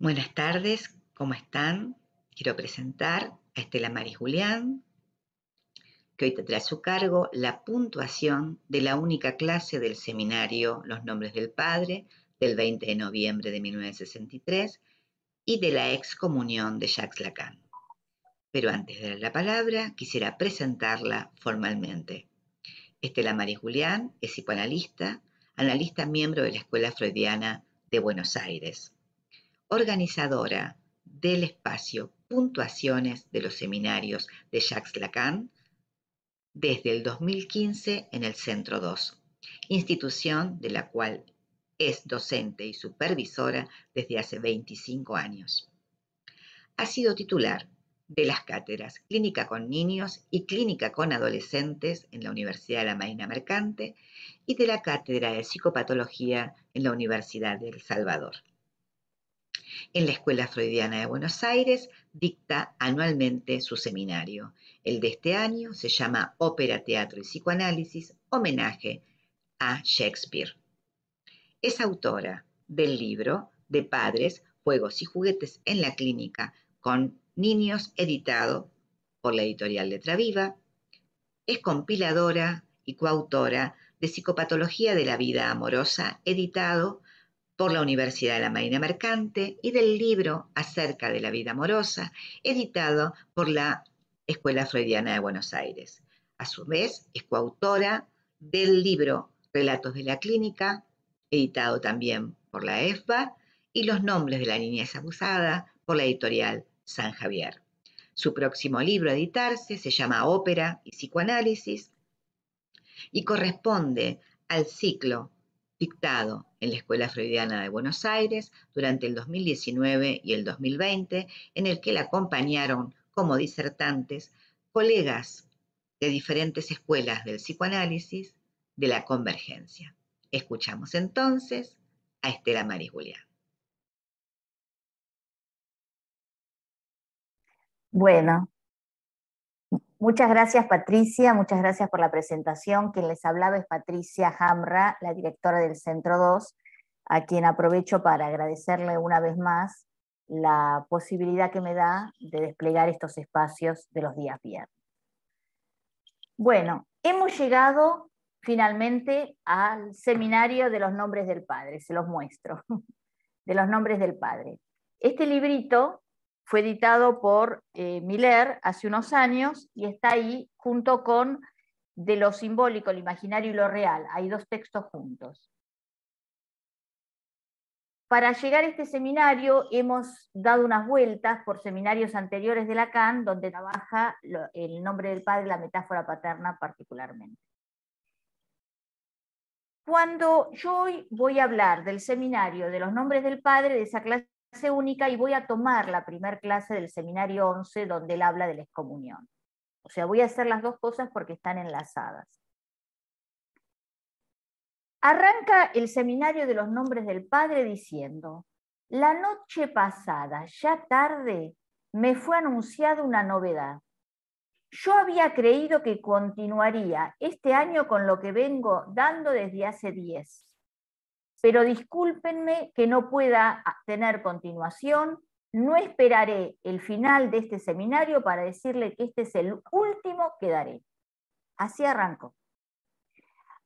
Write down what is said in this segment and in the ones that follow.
Buenas tardes, ¿cómo están? Quiero presentar a Estela Maris Julián, que hoy tendrá a su cargo la puntuación de la única clase del seminario Los Nombres del Padre del 20 de noviembre de 1963 y de la excomunión de Jacques Lacan. Pero antes de dar la palabra, quisiera presentarla formalmente. Estela Maris Julián es psicoanalista, analista miembro de la Escuela Freudiana de Buenos Aires, organizadora del espacio Puntuaciones de los Seminarios de Jacques Lacan desde el 2015 en el Centro 2, institución de la cual es docente y supervisora desde hace 25 años. Ha sido titular de las cátedras Clínica con Niños y Clínica con Adolescentes en la Universidad de la Marina Mercante y de la Cátedra de Psicopatología en la Universidad de El Salvador. En la Escuela Freudiana de Buenos Aires dicta anualmente su seminario. El de este año se llama Ópera, Teatro y Psicoanálisis, homenaje a Shakespeare. Es autora del libro De Padres, Juegos y Juguetes en la Clínica con Niños, editado por la editorial Letra Viva. Es compiladora y coautora de Psicopatología de la Vida Amorosa, editado por la Universidad de la Marina Mercante, y del libro Acerca de la vida amorosa, editado por la Escuela Freudiana de Buenos Aires. A su vez, es coautora del libro Relatos de la Clínica, editado también por la EFBA, y Los Nombres de la Niñez Abusada, por la editorial San Javier. Su próximo libro a editarse se llama Ópera y Psicoanálisis y corresponde al ciclo dictado en la Escuela Freudiana de Buenos Aires durante el 2019 y el 2020, en el que la acompañaron como disertantes colegas de diferentes escuelas del psicoanálisis de la Convergencia. Escuchamos entonces a Estela Maris Julián. Bueno, muchas gracias Patricia, muchas gracias por la presentación. Quien les hablaba es Patricia Hamra, la directora del Centro 2, a quien aprovecho para agradecerle una vez más la posibilidad que me da de desplegar estos espacios de los días viernes. Bueno, hemos llegado finalmente al seminario de los nombres del Padre, se los muestro, de los nombres del Padre. Este librito fue editado por Miller hace unos años y está ahí junto con De lo simbólico, lo imaginario y lo real. Hay dos textos juntos. Para llegar a este seminario hemos dado unas vueltas por seminarios anteriores de Lacan, donde trabaja el nombre del padre, la metáfora paterna particularmente. Cuando yo hoy voy a hablar del seminario de los nombres del padre, de esa clase única, y voy a tomar la primera clase del seminario 11, donde él habla de la excomunión. O sea, voy a hacer las dos cosas porque están enlazadas. Arranca el seminario de los nombres del Padre diciendo: la noche pasada, ya tarde, me fue anunciada una novedad. Yo había creído que continuaría este año con lo que vengo dando desde hace 10. Pero discúlpenme que no pueda tener continuación. No esperaré el final de este seminario para decirle que este es el último que daré. Así arrancó.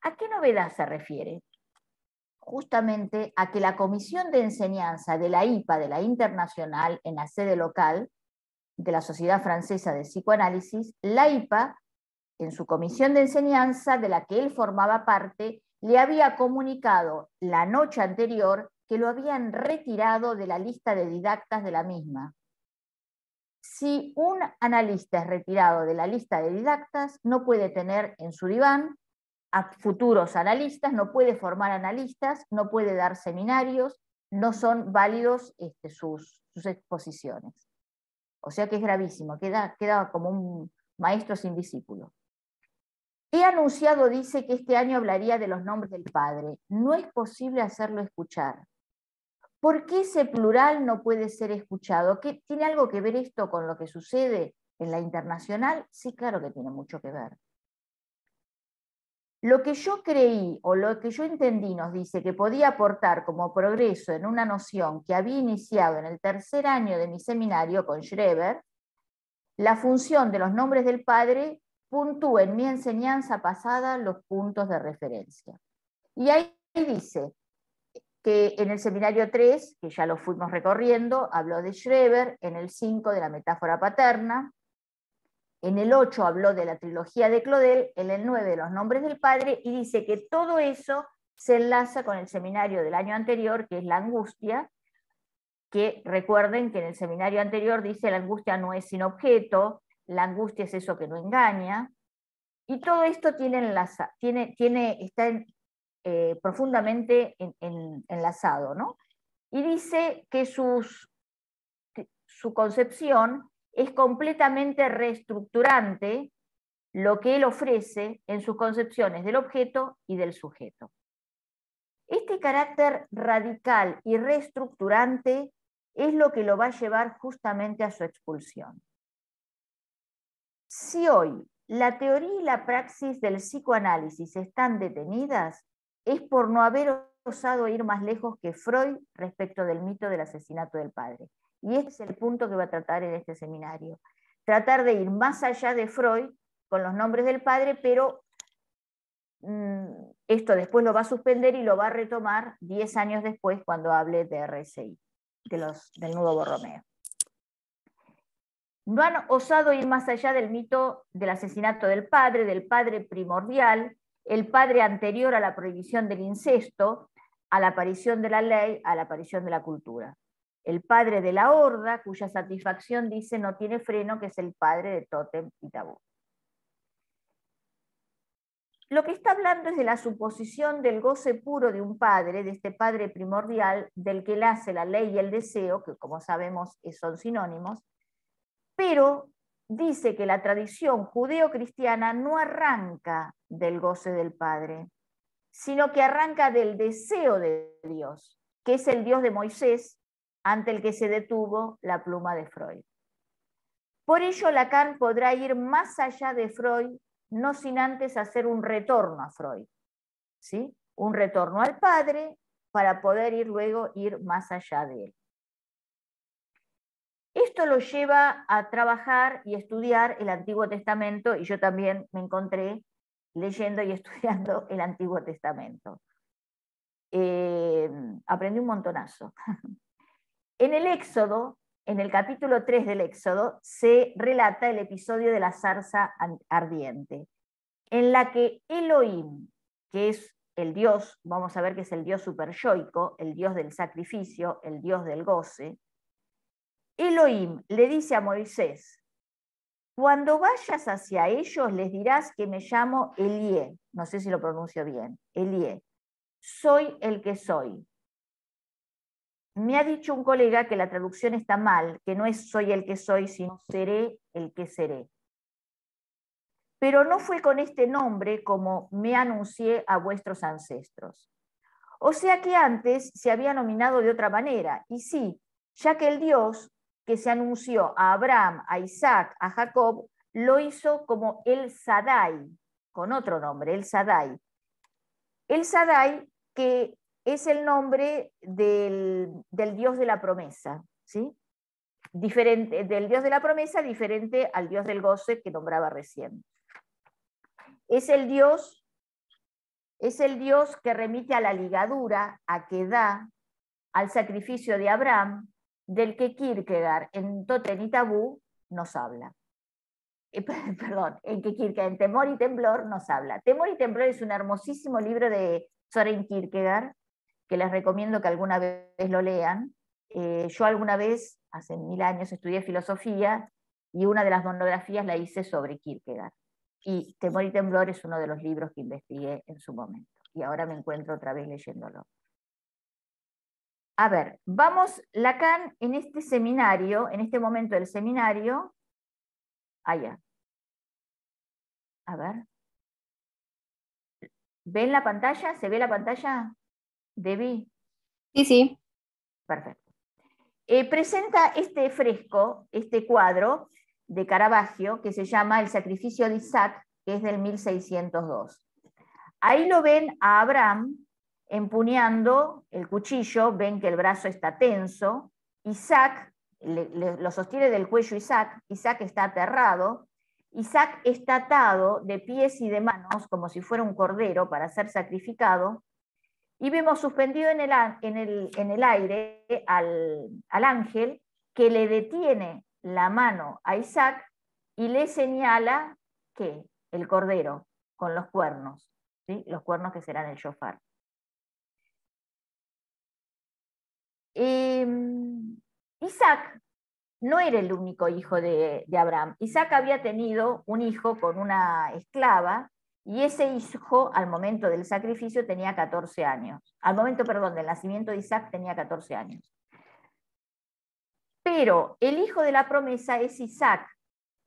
¿A qué novedad se refiere? Justamente a que la Comisión de Enseñanza de la IPA, de la Internacional, en la sede local de la Sociedad Francesa de Psicoanálisis, la IPA, en su comisión de enseñanza, de la que él formaba parte, le había comunicado la noche anterior que lo habían retirado de la lista de didactas de la misma. Si un analista es retirado de la lista de didactas, no puede tener en su diván a futuros analistas, no puede formar analistas, no puede dar seminarios, no son válidos sus exposiciones. O sea que es gravísimo, queda como un maestro sin discípulo. He anunciado, dice, que este año hablaría de los nombres del Padre. No es posible hacerlo escuchar. ¿Por qué ese plural no puede ser escuchado? ¿Tiene algo que ver esto con lo que sucede en la internacional? Sí, claro que tiene mucho que ver. Lo que yo creí o lo que yo entendí, nos dice, que podía aportar como progreso en una noción que había iniciado en el tercer año de mi seminario con Schreber, la función de los nombres del Padre puntúa en mi enseñanza pasada los puntos de referencia. Y ahí dice que en el seminario 3, que ya lo fuimos recorriendo, habló de Schreber, en el 5 de la metáfora paterna, en el 8 habló de la trilogía de Claudel, en el 9 de los nombres del Padre, y dice que todo eso se enlaza con el seminario del año anterior, que es la angustia, que recuerden que en el seminario anterior dice la angustia no es sin objeto, la angustia es eso que no engaña, y todo esto está profundamente enlazado, ¿no? Y dice que su concepción es completamente reestructurante lo que él ofrece en sus concepciones del objeto y del sujeto. Este carácter radical y reestructurante es lo que lo va a llevar justamente a su expulsión. Si hoy la teoría y la praxis del psicoanálisis están detenidas, es por no haber osado ir más lejos que Freud respecto del mito del asesinato del padre. Y este es el punto que va a tratar en este seminario. Tratar de ir más allá de Freud con los nombres del padre, pero esto después lo va a suspender y lo va a retomar 10 años después cuando hable de RSI, del nudo Borromeo. No han osado ir más allá del mito del asesinato del padre primordial, el padre anterior a la prohibición del incesto, a la aparición de la ley, a la aparición de la cultura. El padre de la horda, cuya satisfacción dice no tiene freno, que es el padre de Tótem y Tabú. Lo que está hablando es de la suposición del goce puro de un padre, de este padre primordial, del que él hace la ley y el deseo, que como sabemos son sinónimos, pero dice que la tradición judeo-cristiana no arranca del goce del Padre, sino que arranca del deseo de Dios, que es el Dios de Moisés, ante el que se detuvo la pluma de Freud. Por ello, Lacan podrá ir más allá de Freud, no sin antes hacer un retorno a Freud, ¿sí? Un retorno al Padre para poder ir más allá de él. Esto lo lleva a trabajar y estudiar el Antiguo Testamento, y yo también me encontré leyendo y estudiando el Antiguo Testamento. Aprendí un montonazo. En el Éxodo, en el capítulo 3 del Éxodo, se relata el episodio de la zarza ardiente, en la que Elohim, que es el Dios, vamos a ver que es el Dios superyoico, el Dios del sacrificio, el Dios del goce, Elohim le dice a Moisés: cuando vayas hacia ellos les dirás que me llamo Elie, no sé si lo pronuncio bien, Elie, soy el que soy. Me ha dicho un colega que la traducción está mal, que no es soy el que soy, sino seré el que seré. Pero no fue con este nombre como me anuncié a vuestros ancestros. O sea que antes se había nominado de otra manera, y sí, ya que el Dios que se anunció a Abraham, a Isaac, a Jacob, lo hizo como El Shaddai, con otro nombre, El Shaddai. El Shaddai, que es el nombre del Dios de la promesa, ¿sí? Diferente, del Dios de la promesa, diferente al Dios del goce que nombraba recién. Es el Dios que remite a la ligadura, a que da, al sacrificio de Abraham, del que Kierkegaard en Tótem y Tabú nos habla. Perdón, en Temor y Temblor nos habla. Temor y Temblor es un hermosísimo libro de Søren Kierkegaard, que les recomiendo que alguna vez lo lean. Yo alguna vez, hace 1000 años, estudié filosofía y una de las monografías la hice sobre Kierkegaard. Y Temor y Temblor es uno de los libros que investigué en su momento. Y ahora me encuentro otra vez leyéndolo. A ver, vamos, Lacan en este seminario, en este momento del seminario, allá. A ver. ¿Ven la pantalla? ¿Se ve la pantalla? ¿Debí? Sí, sí. Perfecto. Presenta este fresco, este cuadro de Caravaggio, que se llama El sacrificio de Isaac, que es del 1602. Ahí lo ven a Abraham empuñando el cuchillo, ven que el brazo está tenso, Isaac lo sostiene del cuello Isaac está aterrado, Isaac está atado de pies y de manos como si fuera un cordero para ser sacrificado, y vemos suspendido en el aire al ángel que le detiene la mano a Isaac y le señala que el cordero con los cuernos, ¿sí? Los cuernos que serán el shofar. Isaac no era el único hijo de Abraham. Isaac había tenido un hijo con una esclava, y ese hijo al momento del sacrificio tenía 14 años. Al momento, perdón, del nacimiento de Isaac tenía 14 años. Pero el hijo de la promesa es Isaac,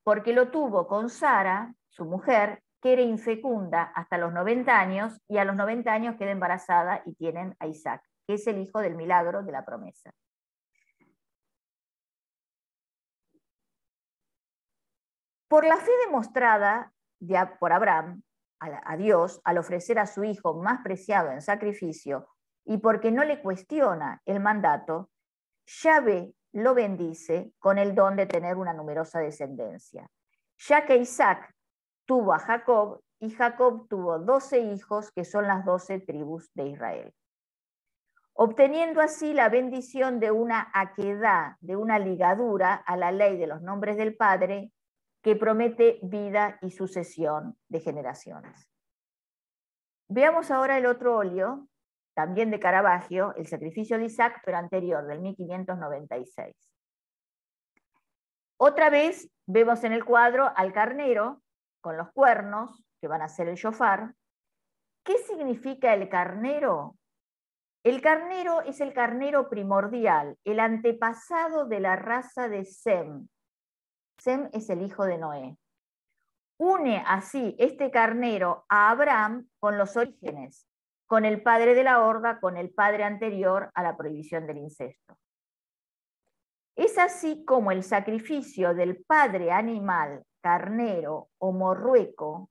porque lo tuvo con Sara, su mujer, que era infecunda hasta los 90 años, y a los 90 años queda embarazada y tienen a Isaac, que es el hijo del milagro de la promesa. Por la fe demostrada por Abraham a Dios al ofrecer a su hijo más preciado en sacrificio, y porque no le cuestiona el mandato, Yahvé lo bendice con el don de tener una numerosa descendencia, ya que Isaac tuvo a Jacob y Jacob tuvo 12 hijos que son las 12 tribus de Israel, obteniendo así la bendición de una aquedá, de una ligadura a la ley de los nombres del Padre, que promete vida y sucesión de generaciones. Veamos ahora el otro óleo, también de Caravaggio, el sacrificio de Isaac, pero anterior, del 1596. Otra vez vemos en el cuadro al carnero con los cuernos, que van a ser el shofar. ¿Qué significa el carnero? El carnero es el carnero primordial, el antepasado de la raza de Sem. Sem es el hijo de Noé. Une así este carnero a Abraham con los orígenes, con el padre de la horda, con el padre anterior a la prohibición del incesto. Es así como el sacrificio del padre animal, carnero o morrueco,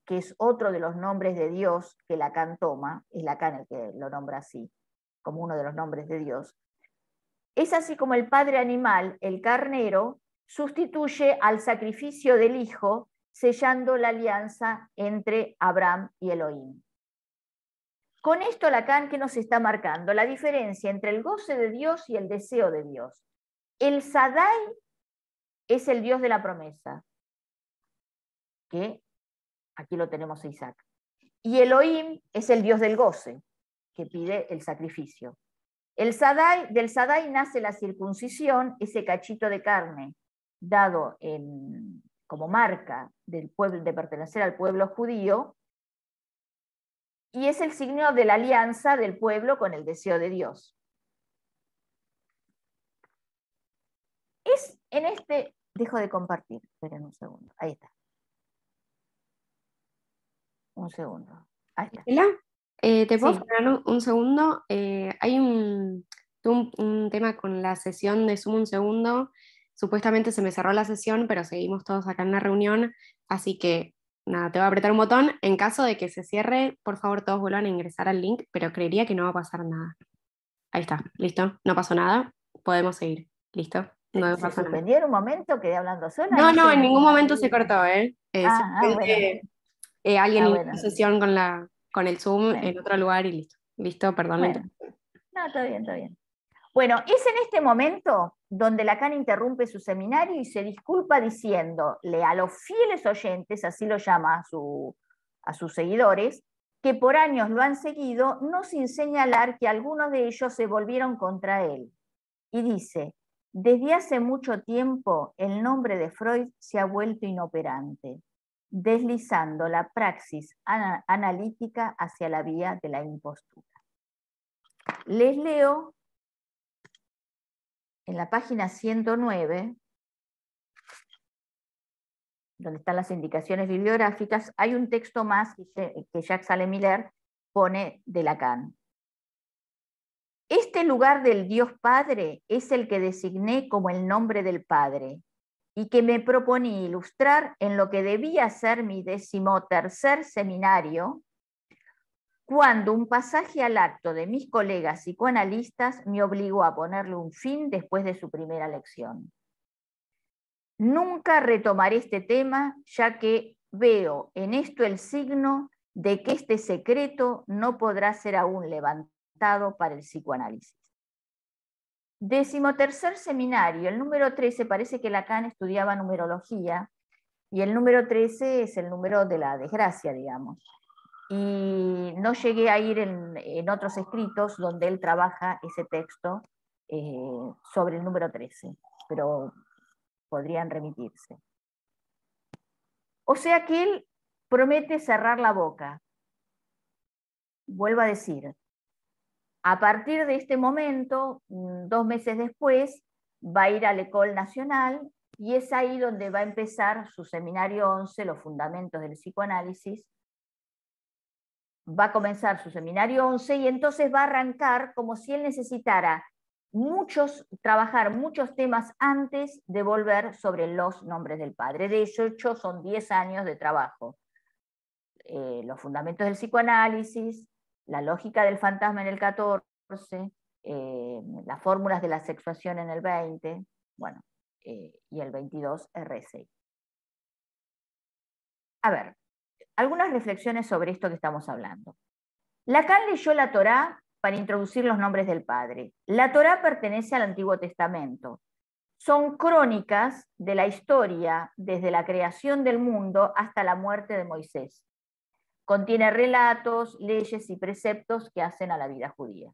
que es otro de los nombres de Dios que Lacan toma, es Lacan el que lo nombra así, como uno de los nombres de Dios. Es así como el padre animal, el carnero, sustituye al sacrificio del hijo, sellando la alianza entre Abraham y Elohim. Con esto Lacan, ¿qué nos está marcando? La diferencia entre el goce de Dios y el deseo de Dios. El Sadai es el Dios de la promesa, que aquí lo tenemos a Isaac. Y Elohim es el Dios del goce, que pide el sacrificio. Del Sadai nace la circuncisión, ese cachito de carne dado como marca del pueblo, de pertenecer al pueblo judío, y es el signo de la alianza del pueblo con el deseo de Dios. Dejo de compartir, esperen un segundo, ahí está. Un segundo, ahí está. ¿Te puedo Sí. frenar un segundo? Hay un tema con la sesión de Zoom un segundo. Supuestamente se me cerró la sesión, pero seguimos todos acá en la reunión, así que nada, te voy a apretar un botón. En caso de que se cierre, por favor todos vuelvan a ingresar al link, pero creería que no va a pasar nada. Ahí está, listo, no pasó nada, podemos seguir, listo. No ¿Se pasa nada. suspendió en un momento? ¿Quedé hablando sola? No, sé. en ningún momento se cortó, ¿eh? Bueno. Alguien inició Bueno. sesión con el Zoom en otro lugar y listo. Listo, perdón. Bueno. No, está bien, está bien. Bueno, es en este momento donde Lacan interrumpe su seminario y se disculpa diciéndole a los fieles oyentes, así lo llama a sus seguidores, que por años lo han seguido, no sin señalar que algunos de ellos se volvieron contra él. Y dice: desde hace mucho tiempo el nombre de Freud se ha vuelto inoperante, deslizando la praxis analítica hacia la vía de la impostura. Les leo en la página 109, donde están las indicaciones bibliográficas, hay un texto más que Jacques Salle-Miller pone de Lacan. Este lugar del Dios Padre es el que designé como el nombre del Padre y que me proponí ilustrar en lo que debía ser mi 13º seminario, cuando un pasaje al acto de mis colegas psicoanalistas me obligó a ponerle un fin después de su primera lección. Nunca retomaré este tema, ya que veo en esto el signo de que este secreto no podrá ser aún levantado para el psicoanálisis. 13º seminario, el número 13, parece que Lacan estudiaba numerología, y el número 13 es el número de la desgracia, digamos. Y no llegué a ir en otros escritos donde él trabaja ese texto sobre el número 13, pero podrían remitirse. O sea que él promete cerrar la boca. Vuelvo a decir, a partir de este momento, 2 meses después, va a ir a la École Nationale y es ahí donde va a empezar su seminario 11, los fundamentos del psicoanálisis. Va a comenzar su seminario 11 y entonces va a arrancar como si él necesitara trabajar muchos temas antes de volver sobre los nombres del padre. De hecho, son 10 años de trabajo. Los fundamentos del psicoanálisis, la lógica del fantasma en el 14, las fórmulas de la sexuación en el 20, bueno, y el 22, R6. A ver, algunas reflexiones sobre esto que estamos hablando. Lacan leyó la Torá para introducir los nombres del Padre. La Torá pertenece al Antiguo Testamento. Son crónicas de la historia desde la creación del mundo hasta la muerte de Moisés. Contiene relatos, leyes y preceptos que hacen a la vida judía.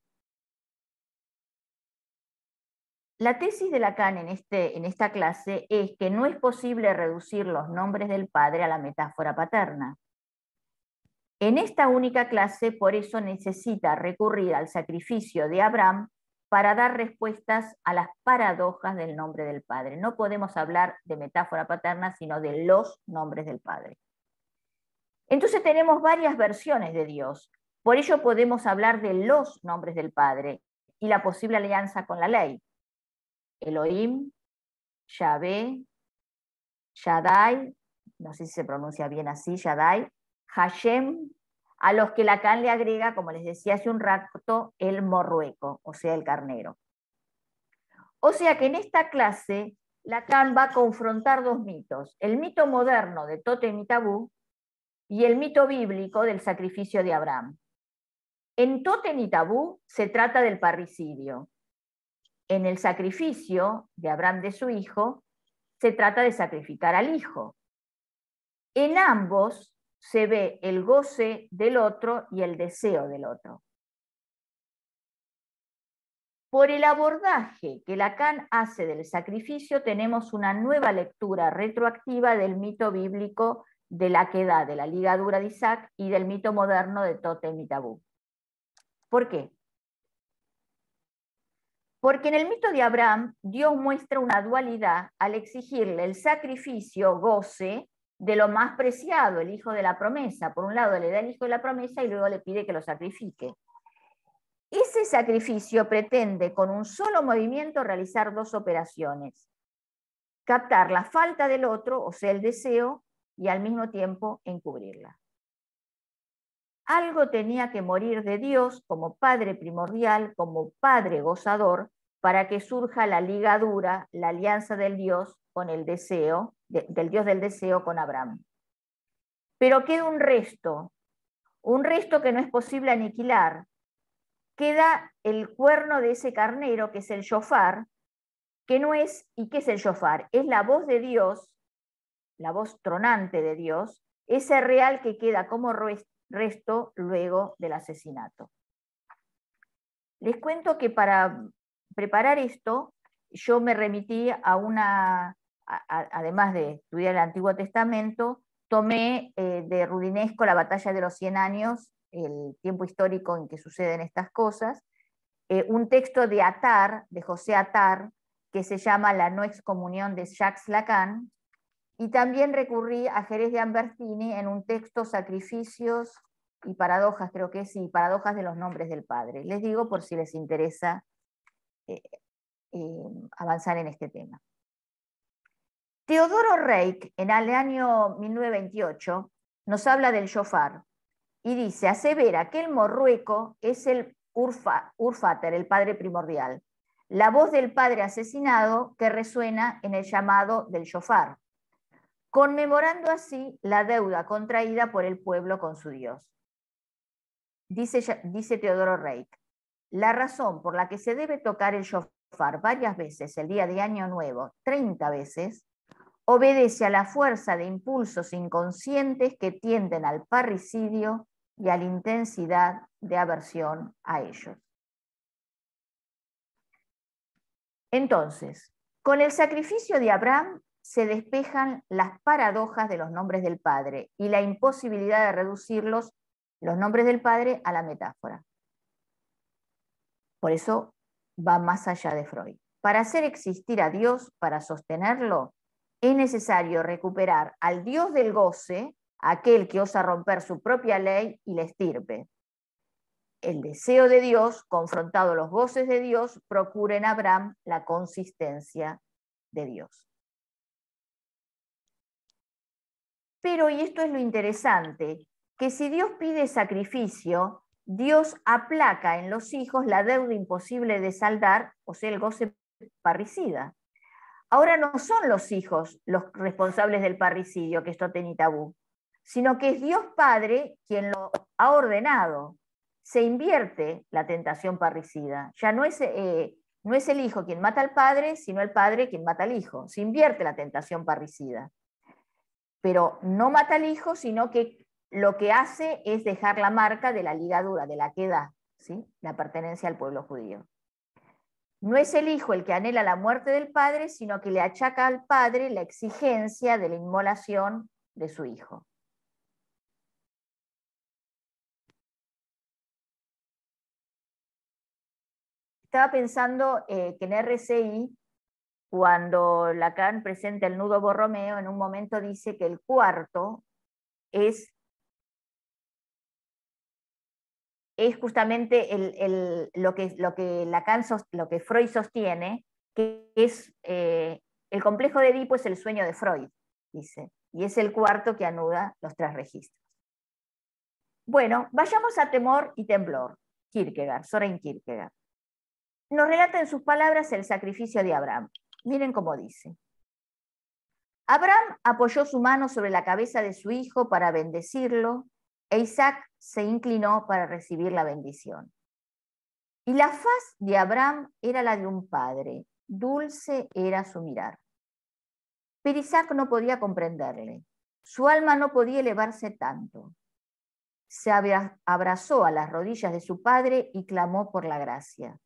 La tesis de Lacan en esta clase es que no es posible reducir los nombres del Padre a la metáfora paterna. En esta única clase, por eso necesita recurrir al sacrificio de Abraham para dar respuestas a las paradojas del nombre del Padre. No podemos hablar de metáfora paterna, sino de los nombres del Padre. Entonces tenemos varias versiones de Dios. Por ello podemos hablar de los nombres del Padre y la posible alianza con la ley. Elohim, Yahvé, Shaddai, no sé si se pronuncia bien así, Shaddai, Hashem, a los que Lacan le agrega, como les decía hace un rato, el morrueco, o sea, el carnero. O sea que en esta clase Lacan va a confrontar 2 mitos, el mito moderno de Tótem y Tabú y el mito bíblico del sacrificio de Abraham. En Tótem y Tabú se trata del parricidio. En el sacrificio de Abraham de su hijo, se trata de sacrificar al hijo. En ambos se ve el goce del otro y el deseo del otro. Por el abordaje que Lacan hace del sacrificio, tenemos una nueva lectura retroactiva del mito bíblico de la quedá, de la ligadura de Isaac, y del mito moderno de Tótem y Tabú. ¿Por qué? Porque en el mito de Abraham, Dios muestra una dualidad al exigirle el sacrificio, goce, de lo más preciado, el hijo de la promesa. Por un lado le da el hijo de la promesa y luego le pide que lo sacrifique. Ese sacrificio pretende con un solo movimiento realizar 2 operaciones. Captar la falta del otro, o sea, el deseo, y al mismo tiempo encubrirla. Algo tenía que morir de Dios como Padre primordial, como Padre gozador, para que surja la ligadura, la alianza del Dios con el deseo, del Dios del deseo con Abraham. Pero queda un resto que no es posible aniquilar. Queda el cuerno de ese carnero, que es el shofar, que no es, ¿y qué es el shofar? Es la voz de Dios, la voz tronante de Dios, ese real que queda como resto luego del asesinato. Les cuento que para preparar esto, yo me remití además de estudiar el Antiguo Testamento, tomé de Rudinesco la batalla de los 100 años, el tiempo histórico en que suceden estas cosas, un texto de Attard, de José Attard, que se llama La no excomunión de Jacques Lacan, y también recurrí a Jerez de Ambertini en un texto Sacrificios y Paradojas, creo que sí, Paradojas de los nombres del Padre. Les digo por si les interesa avanzar en este tema. Teodoro Reik, en el año 1928, nos habla del shofar y dice, asevera que el morrueco es el Urfater, el padre primordial, la voz del padre asesinado que resuena en el llamado del shofar, conmemorando así la deuda contraída por el pueblo con su Dios. Dice Teodoro Reik, la razón por la que se debe tocar el shofar varias veces el día de Año Nuevo, 30 veces, obedece a la fuerza de impulsos inconscientes que tienden al parricidio y a la intensidad de aversión a ellos. Entonces, con el sacrificio de Abraham se despejan las paradojas de los nombres del Padre y la imposibilidad de reducirlos, los nombres del Padre, a la metáfora. Por eso va más allá de Freud. Para hacer existir a Dios, para sostenerlo, es necesario recuperar al Dios del goce, aquel que osa romper su propia ley y la estirpe. El deseo de Dios, confrontado a los goces de Dios, procura en Abraham la consistencia de Dios. Pero, y esto es lo interesante, que si Dios pide sacrificio, Dios aplaca en los hijos la deuda imposible de saldar, o sea, el goce parricida. Ahora no son los hijos los responsables del parricidio, que esto tiene tabú, sino que es Dios Padre quien lo ha ordenado. Se invierte la tentación parricida. Ya no es el hijo quien mata al padre, sino el padre quien mata al hijo. Se invierte la tentación parricida. Pero no mata al hijo, sino que lo que hace es dejar la marca de la ligadura, de la queda, ¿sí? La pertenencia al pueblo judío. No es el hijo el que anhela la muerte del padre, sino que le achaca al padre la exigencia de la inmolación de su hijo. Estaba pensando que en RCI, cuando Lacan presenta el nudo Borromeo, en un momento dice que el cuarto es justamente lo que Freud sostiene, que es el complejo de Edipo es el sueño de Freud, dice, y es el cuarto que anuda los tres registros. Bueno, vayamos a Temor y Temblor, Kierkegaard, Soren Kierkegaard. Nos relata en sus palabras el sacrificio de Abraham. Miren cómo dice. Abraham apoyó su mano sobre la cabeza de su hijo para bendecirlo, e Isaac se inclinó para recibir la bendición. Y la faz de Abraham era la de un padre, dulce era su mirar. Pero Isaac no podía comprenderle, su alma no podía elevarse tanto. Se abrazó a las rodillas de su padre y clamó por la gracia.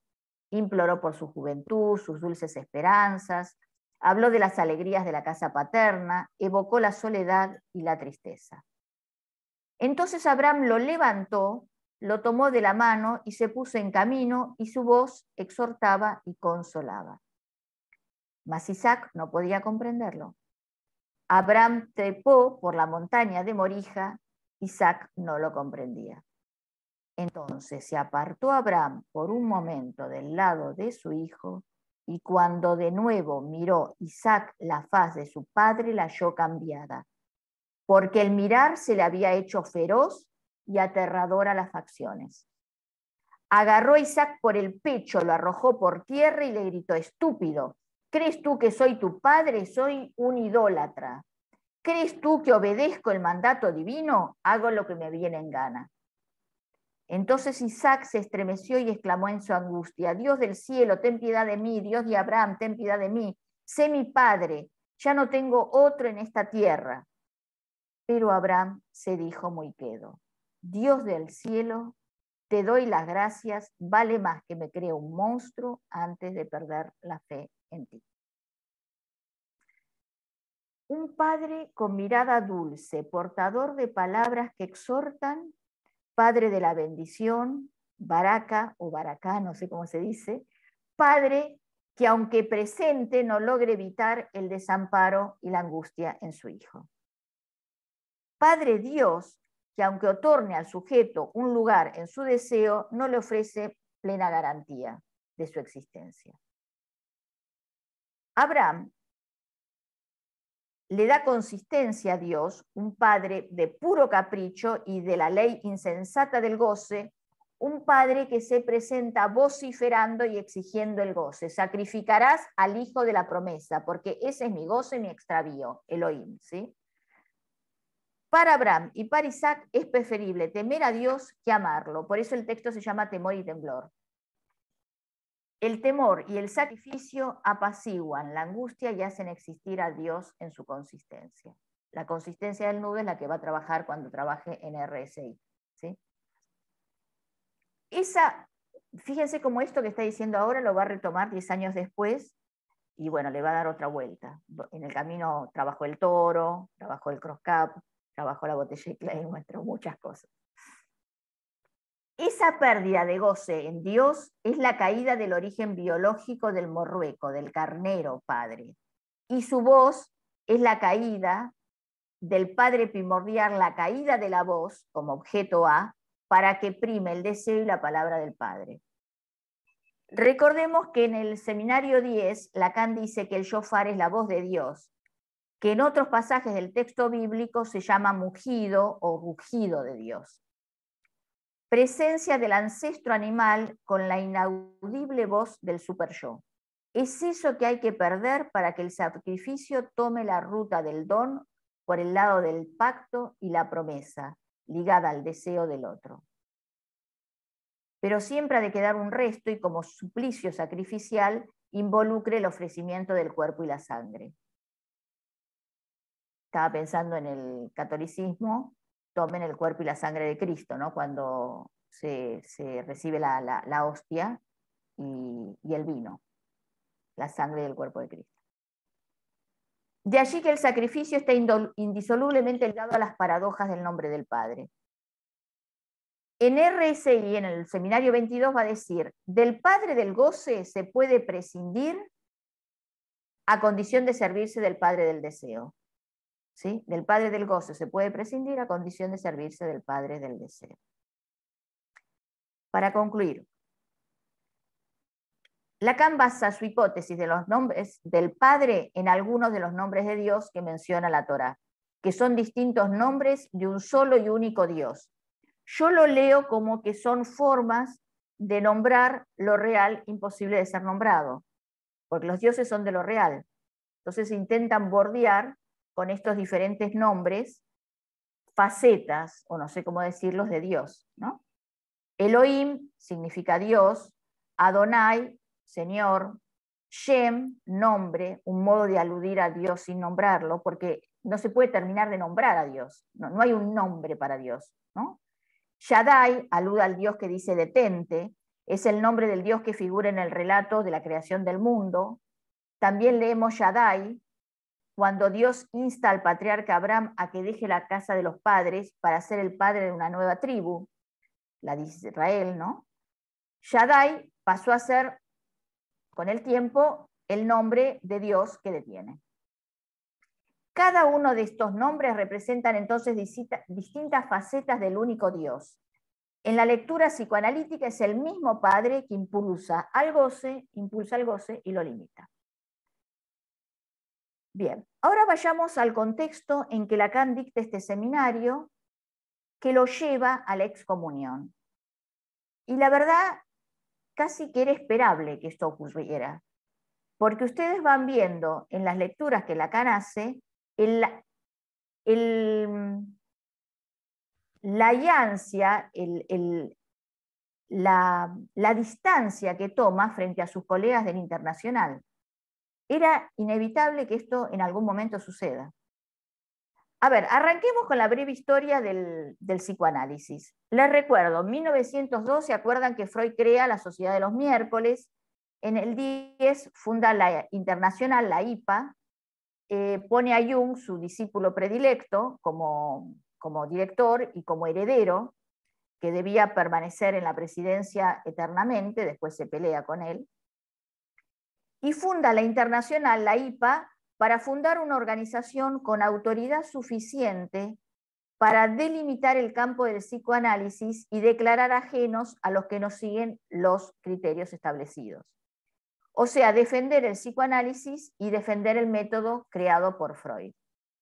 Imploró por su juventud, sus dulces esperanzas, habló de las alegrías de la casa paterna, evocó la soledad y la tristeza. Entonces Abraham lo levantó, lo tomó de la mano y se puso en camino, y su voz exhortaba y consolaba. Mas Isaac no podía comprenderlo. Abraham trepó por la montaña de Morija, Isaac no lo comprendía. Entonces se apartó Abraham por un momento del lado de su hijo, y cuando de nuevo miró Isaac la faz de su padre, la halló cambiada, porque el mirar se le había hecho feroz y aterrador a las facciones. Agarró a Isaac por el pecho, lo arrojó por tierra y le gritó: estúpido, ¿crees tú que soy tu padre? Soy un idólatra. ¿Crees tú que obedezco el mandato divino? Hago lo que me viene en gana. Entonces Isaac se estremeció y exclamó en su angustia: Dios del cielo, ten piedad de mí, Dios de Abraham, ten piedad de mí, sé mi padre, ya no tengo otro en esta tierra. Pero Abraham se dijo muy quedo: Dios del cielo, te doy las gracias, vale más que me cree un monstruo antes de perder la fe en ti. Un padre con mirada dulce, portador de palabras que exhortan, padre de la bendición, baraka o baraká, no sé cómo se dice, padre que aunque presente no logre evitar el desamparo y la angustia en su hijo. Padre Dios que aunque otorne al sujeto un lugar en su deseo, no le ofrece plena garantía de su existencia. Abraham le da consistencia a Dios, un padre de puro capricho y de la ley insensata del goce, un padre que se presenta vociferando y exigiendo el goce. Sacrificarás al hijo de la promesa, porque ese es mi goce, mi extravío, Elohim, ¿sí? Para Abraham y para Isaac es preferible temer a Dios que amarlo. Por eso el texto se llama temor y temblor. El temor y el sacrificio apaciguan la angustia y hacen existir a Dios en su consistencia. La consistencia del nudo es la que va a trabajar cuando trabaje en RSI, ¿sí? Fíjense cómo esto que está diciendo ahora lo va a retomar 10 años después y bueno, le va a dar otra vuelta. En el camino trabajó el toro, trabajó el cross cup, trabajó la botella de Klein, muestra muchas cosas. Esa pérdida de goce en Dios es la caída del origen biológico del morrueco, del carnero padre. Y su voz es la caída del padre primordial, la caída de la voz como objeto A, para que prime el deseo y la palabra del padre. Recordemos que en el seminario 10, Lacan dice que el shofar es la voz de Dios, que en otros pasajes del texto bíblico se llama mugido o rugido de Dios. Presencia del ancestro animal con la inaudible voz del super-yo. Es eso que hay que perder para que el sacrificio tome la ruta del don por el lado del pacto y la promesa, ligada al deseo del otro. Pero siempre ha de quedar un resto y como suplicio sacrificial involucre el ofrecimiento del cuerpo y la sangre. Estaba pensando en el catolicismo, tomen el cuerpo y la sangre de Cristo, ¿no? Cuando se recibe la hostia y el vino, la sangre del cuerpo de Cristo. De allí que el sacrificio está indisolublemente ligado a las paradojas del nombre del Padre. En RSI, en el seminario 22, va a decir, del Padre del goce se puede prescindir a condición de servirse del Padre del deseo. ¿Sí? Del Padre del goce se puede prescindir a condición de servirse del Padre del deseo. Para concluir, Lacan basa su hipótesis de los nombres del Padre en algunos de los nombres de Dios que menciona la Torá, que son distintos nombres de un solo y único Dios. Yo lo leo como que son formas de nombrar lo real imposible de ser nombrado, porque los dioses son de lo real. Entonces intentan bordear con estos diferentes nombres, facetas, o no sé cómo decirlos, de Dios, ¿no? Elohim significa Dios, Adonai, Señor, Shem, nombre, un modo de aludir a Dios sin nombrarlo, porque no se puede terminar de nombrar a Dios, no hay un nombre para Dios, ¿no? Shaddai alude al Dios que dice detente, es el nombre del Dios que figura en el relato de la creación del mundo. También leemos Shaddai cuando Dios insta al patriarca Abraham a que deje la casa de los padres para ser el padre de una nueva tribu, la de Israel, ¿no? Shaddai pasó a ser, con el tiempo, el nombre de Dios que detiene. Cada uno de estos nombres representan entonces distintas facetas del único Dios. En la lectura psicoanalítica es el mismo Padre que impulsa al goce y lo limita. Bien, ahora vayamos al contexto en que Lacan dicta este seminario que lo lleva a la excomunión. Y la verdad, casi que era esperable que esto ocurriera, porque ustedes van viendo en las lecturas que Lacan hace la ayancia, la distancia que toma frente a sus colegas del internacional. Era inevitable que esto en algún momento suceda. A ver, arranquemos con la breve historia del psicoanálisis. Les recuerdo, en 1902 se acuerdan que Freud crea la Sociedad de los Miércoles, en el 10 funda la Internacional, la IPA, pone a Jung, su discípulo predilecto, como director y como heredero, que debía permanecer en la presidencia eternamente, después se pelea con él, y funda la Internacional, la IPA, para fundar una organización con autoridad suficiente para delimitar el campo del psicoanálisis y declarar ajenos a los que no siguen los criterios establecidos. O sea, defender el psicoanálisis y defender el método creado por Freud.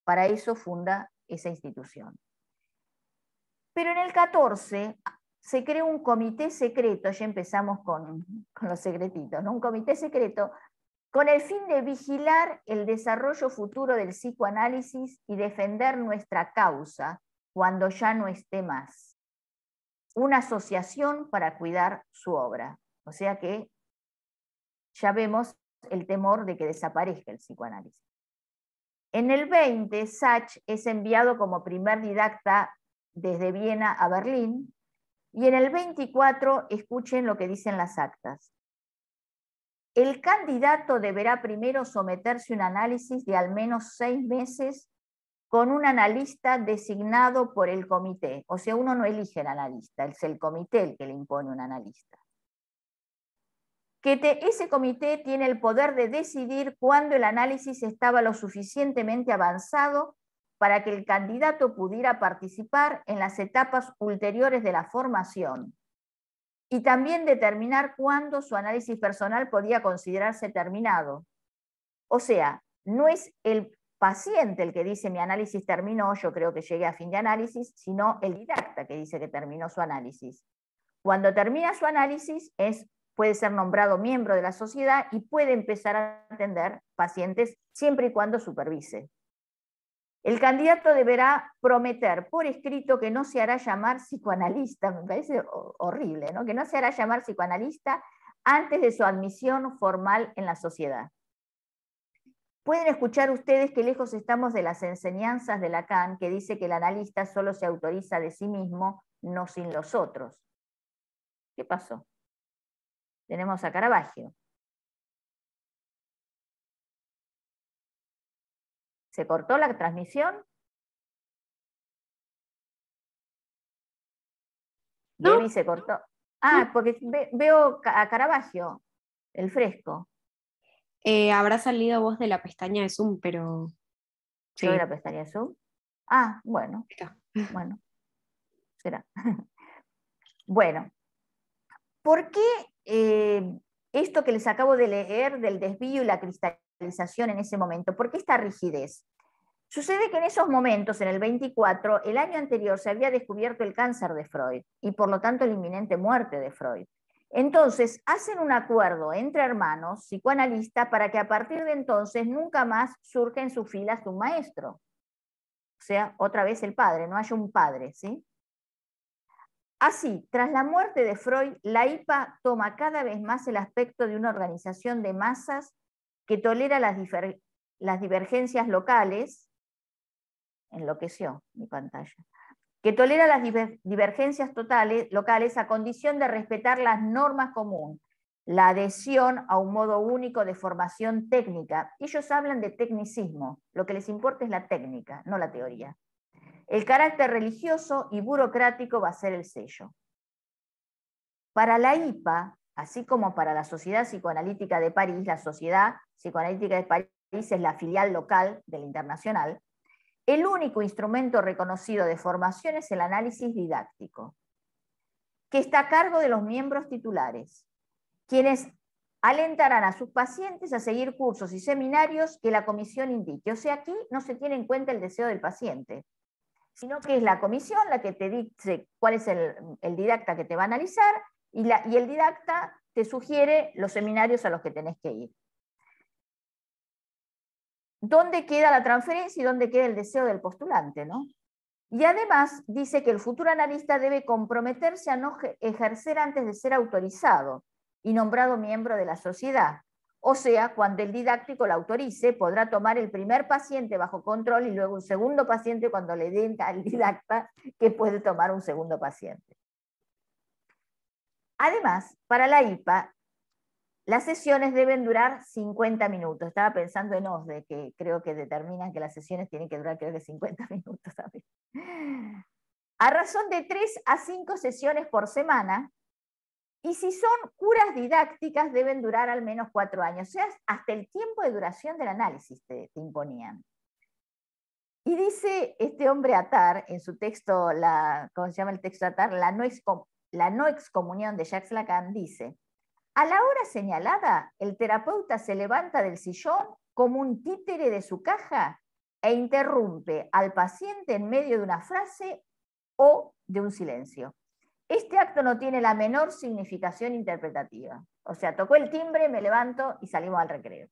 para eso funda esa institución. Pero en el 14 se creó un comité secreto, ya empezamos con los secretitos, ¿no? Un comité secreto con el fin de vigilar el desarrollo futuro del psicoanálisis y defender nuestra causa cuando ya no esté más. Una asociación para cuidar su obra. O sea que ya vemos el temor de que desaparezca el psicoanálisis. En el 20, Sachs es enviado como primer didacta desde Viena a Berlín, y en el 24, escuchen lo que dicen las actas. El candidato deberá primero someterse a un análisis de al menos 6 meses con un analista designado por el comité. O sea, uno no elige el analista, es el comité el que le impone un analista. Ese comité tiene el poder de decidir cuándo el análisis estaba lo suficientemente avanzado para que el candidato pudiera participar en las etapas ulteriores de la formación, y también determinar cuándo su análisis personal podía considerarse terminado. O sea, no es el paciente el que dice mi análisis terminó, yo creo que llegué a fin de análisis, sino el didacta que dice que terminó su análisis. Cuando termina su análisis, puede ser nombrado miembro de la sociedad y puede empezar a atender pacientes siempre y cuando supervise. El candidato deberá prometer por escrito que no se hará llamar psicoanalista, me parece horrible, ¿no? Que no se hará llamar psicoanalista antes de su admisión formal en la sociedad. Pueden escuchar ustedes que lejos estamos de las enseñanzas de Lacan, que dice que el analista solo se autoriza de sí mismo, no sin los otros. ¿Qué pasó? Tenemos a Caravaggio. ¿Se cortó la transmisión? No. Debbie se cortó. Ah, porque veo a Caravaggio, el fresco. Habrá salido vos de la pestaña de Zoom, pero... Sí. ¿Yo de la pestaña de Zoom? Ah, bueno. Está. Bueno, será. Bueno, ¿por qué esto que les acabo de leer del desvío y la cristalización en ese momento? ¿Por qué esta rigidez? Sucede que en esos momentos, en el 24, el año anterior se había descubierto el cáncer de Freud y por lo tanto la inminente muerte de Freud. Entonces hacen un acuerdo entre hermanos psicoanalistas para que a partir de entonces nunca más surja en sus filas un maestro. O sea, otra vez el padre, no haya un padre, ¿sí? Así, tras la muerte de Freud, la IPA toma cada vez más el aspecto de una organización de masas que tolera las divergencias locales. Enloqueció mi pantalla. Que tolera las divergencias locales a condición de respetar las normas comunes, la adhesión a un modo único de formación técnica. Ellos hablan de tecnicismo, lo que les importa es la técnica, no la teoría. El carácter religioso y burocrático va a ser el sello. Para la IPA, así como para la Sociedad Psicoanalítica de París, la Sociedad Psicoanalítica de París es la filial local de la internacional, el único instrumento reconocido de formación es el análisis didáctico, que está a cargo de los miembros titulares, quienes alentarán a sus pacientes a seguir cursos y seminarios que la comisión indique. O sea, aquí no se tiene en cuenta el deseo del paciente, sino que es la comisión la que te dice cuál es el didacta que te va a analizar y el didacta te sugiere los seminarios a los que tenés que ir. ¿Dónde queda la transferencia y dónde queda el deseo del postulante, ¿no? Y además dice que el futuro analista debe comprometerse a no ejercer antes de ser autorizado y nombrado miembro de la sociedad. O sea, cuando el didáctico lo autorice, podrá tomar el primer paciente bajo control y luego un segundo paciente cuando le den al didacta que puede tomar un segundo paciente. Además, para la IPA, las sesiones deben durar 50 minutos. Estaba pensando en OSDE, que creo que determinan que las sesiones tienen que durar, creo que 50 minutos también. A razón de 3 a 5 sesiones por semana, y si son curas didácticas deben durar al menos 4 años. O sea, hasta el tiempo de duración del análisis te imponían. Y dice este hombre Attard, en su texto, ¿cómo se llama el texto Attard? La no excomunión de Jacques Lacan, dice: a la hora señalada, el terapeuta se levanta del sillón como un títere de su caja e interrumpe al paciente en medio de una frase o de un silencio. Este acto no tiene la menor significación interpretativa. O sea, tocó el timbre, me levanto y salimos al recreo.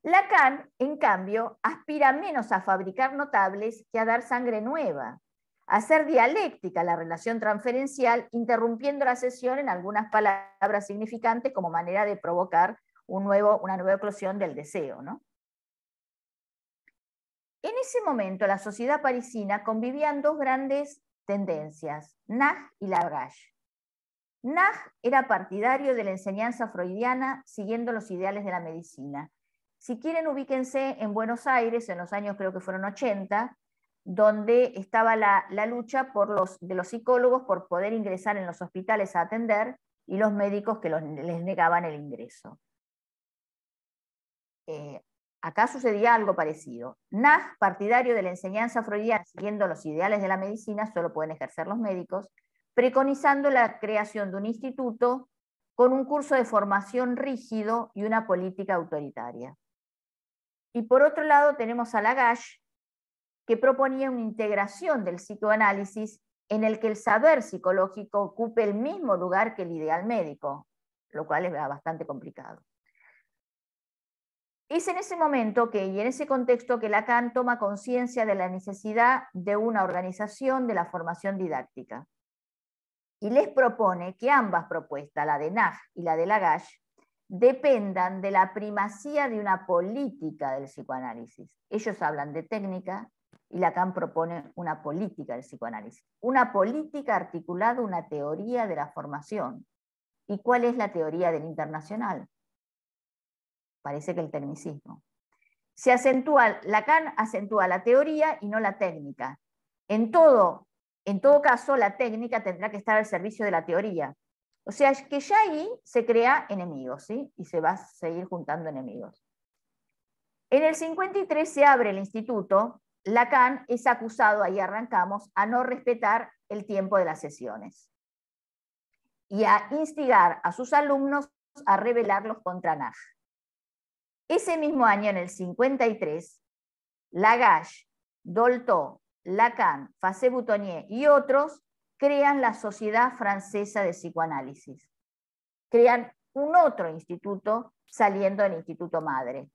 Lacan, en cambio, aspira menos a fabricar notables que a dar sangre nueva, a hacer dialéctica la relación transferencial, interrumpiendo la sesión en algunas palabras significantes como manera de provocar una nueva eclosión del deseo, ¿no? En ese momento, la sociedad parisina convivían dos grandes tendencias, Nag y Lagache. Nag era partidario de la enseñanza freudiana siguiendo los ideales de la medicina. Si quieren, ubíquense en Buenos Aires, en los años creo que fueron 80, donde estaba la lucha de los psicólogos por poder ingresar en los hospitales a atender y los médicos que les negaban el ingreso. Acá sucedía algo parecido. Nag, partidario de la enseñanza freudiana siguiendo los ideales de la medicina, solo pueden ejercer los médicos, preconizando la creación de un instituto con un curso de formación rígido y una política autoritaria. Y por otro lado tenemos a Lagache, que proponía una integración del psicoanálisis en el que el saber psicológico ocupe el mismo lugar que el ideal médico, lo cual es bastante complicado. Es en ese momento y en ese contexto que Lacan toma conciencia de la necesidad de una organización de la formación didáctica. Y les propone que ambas propuestas, la de Nag y la de Lagache, dependan de la primacía de una política del psicoanálisis. Ellos hablan de técnica y Lacan propone una política del psicoanálisis. Una política articulada a una teoría de la formación. ¿Y cuál es la teoría del internacional? Parece que el tecnicismo. Lacan acentúa la teoría y no la técnica. En todo caso, la técnica tendrá que estar al servicio de la teoría. O sea, que ya ahí se crea enemigos, ¿sí? Y se va a seguir juntando enemigos. En el 53 se abre el instituto. Lacan es acusado, ahí arrancamos, a no respetar el tiempo de las sesiones y a instigar a sus alumnos a rebelarlos contra Nag. Ese mismo año, en el 53, Lagache, Dolto, Lacan, Facé-Boutonnier y otros crean la Sociedad Francesa de Psicoanálisis. Crean un otro instituto saliendo del instituto madre.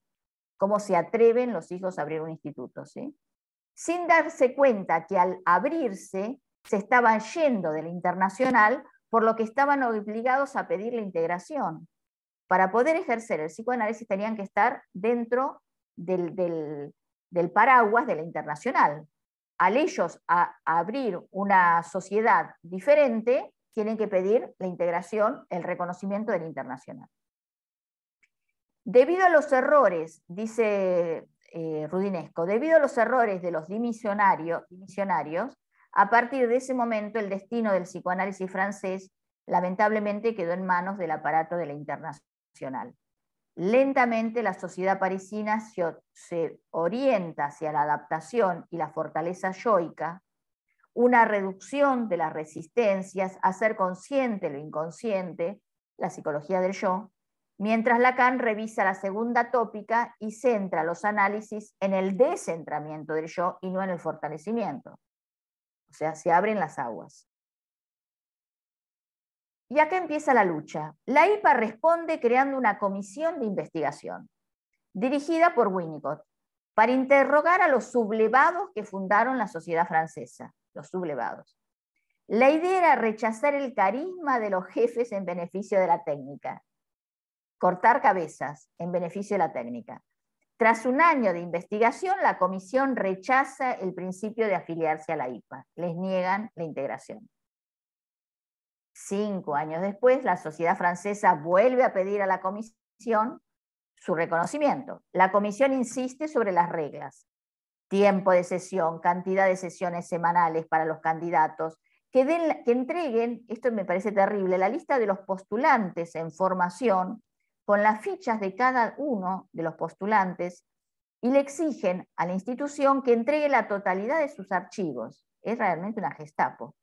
¿Cómo se atreven los hijos a abrir un instituto? ¿Sí? Sin darse cuenta que al abrirse se estaban yendo de la internacional, por lo que estaban obligados a pedir la integración. Para poder ejercer el psicoanálisis tenían que estar dentro del paraguas de la internacional. Al ellos abrir una sociedad diferente, tienen que pedir la integración, el reconocimiento del internacional. Debido a los errores, dice Rudinesco, debido a los errores de los dimisionarios, a partir de ese momento el destino del psicoanálisis francés lamentablemente quedó en manos del aparato de la internacional. Lentamente la sociedad parisina se orienta hacia la adaptación y la fortaleza yoica, una reducción de las resistencias, hacer consciente lo inconsciente, la psicología del yo, mientras Lacan revisa la segunda tópica y centra los análisis en el descentramiento del yo y no en el fortalecimiento. O sea, se abren las aguas. Y acá empieza la lucha. La IPA responde creando una comisión de investigación, dirigida por Winnicott, para interrogar a los sublevados que fundaron la sociedad francesa, los sublevados. La idea era rechazar el carisma de los jefes en beneficio de la técnica, cortar cabezas en beneficio de la técnica. Tras un año de investigación, la comisión rechaza el principio de afiliarse a la IPA, les niegan la integración. 5 años después, la sociedad francesa vuelve a pedir a la comisión su reconocimiento. La comisión insiste sobre las reglas: tiempo de sesión, cantidad de sesiones semanales para los candidatos, que entreguen, esto me parece terrible, la lista de los postulantes en formación con las fichas de cada uno de los postulantes y le exigen a la institución que entregue la totalidad de sus archivos. Es realmente una Gestapo.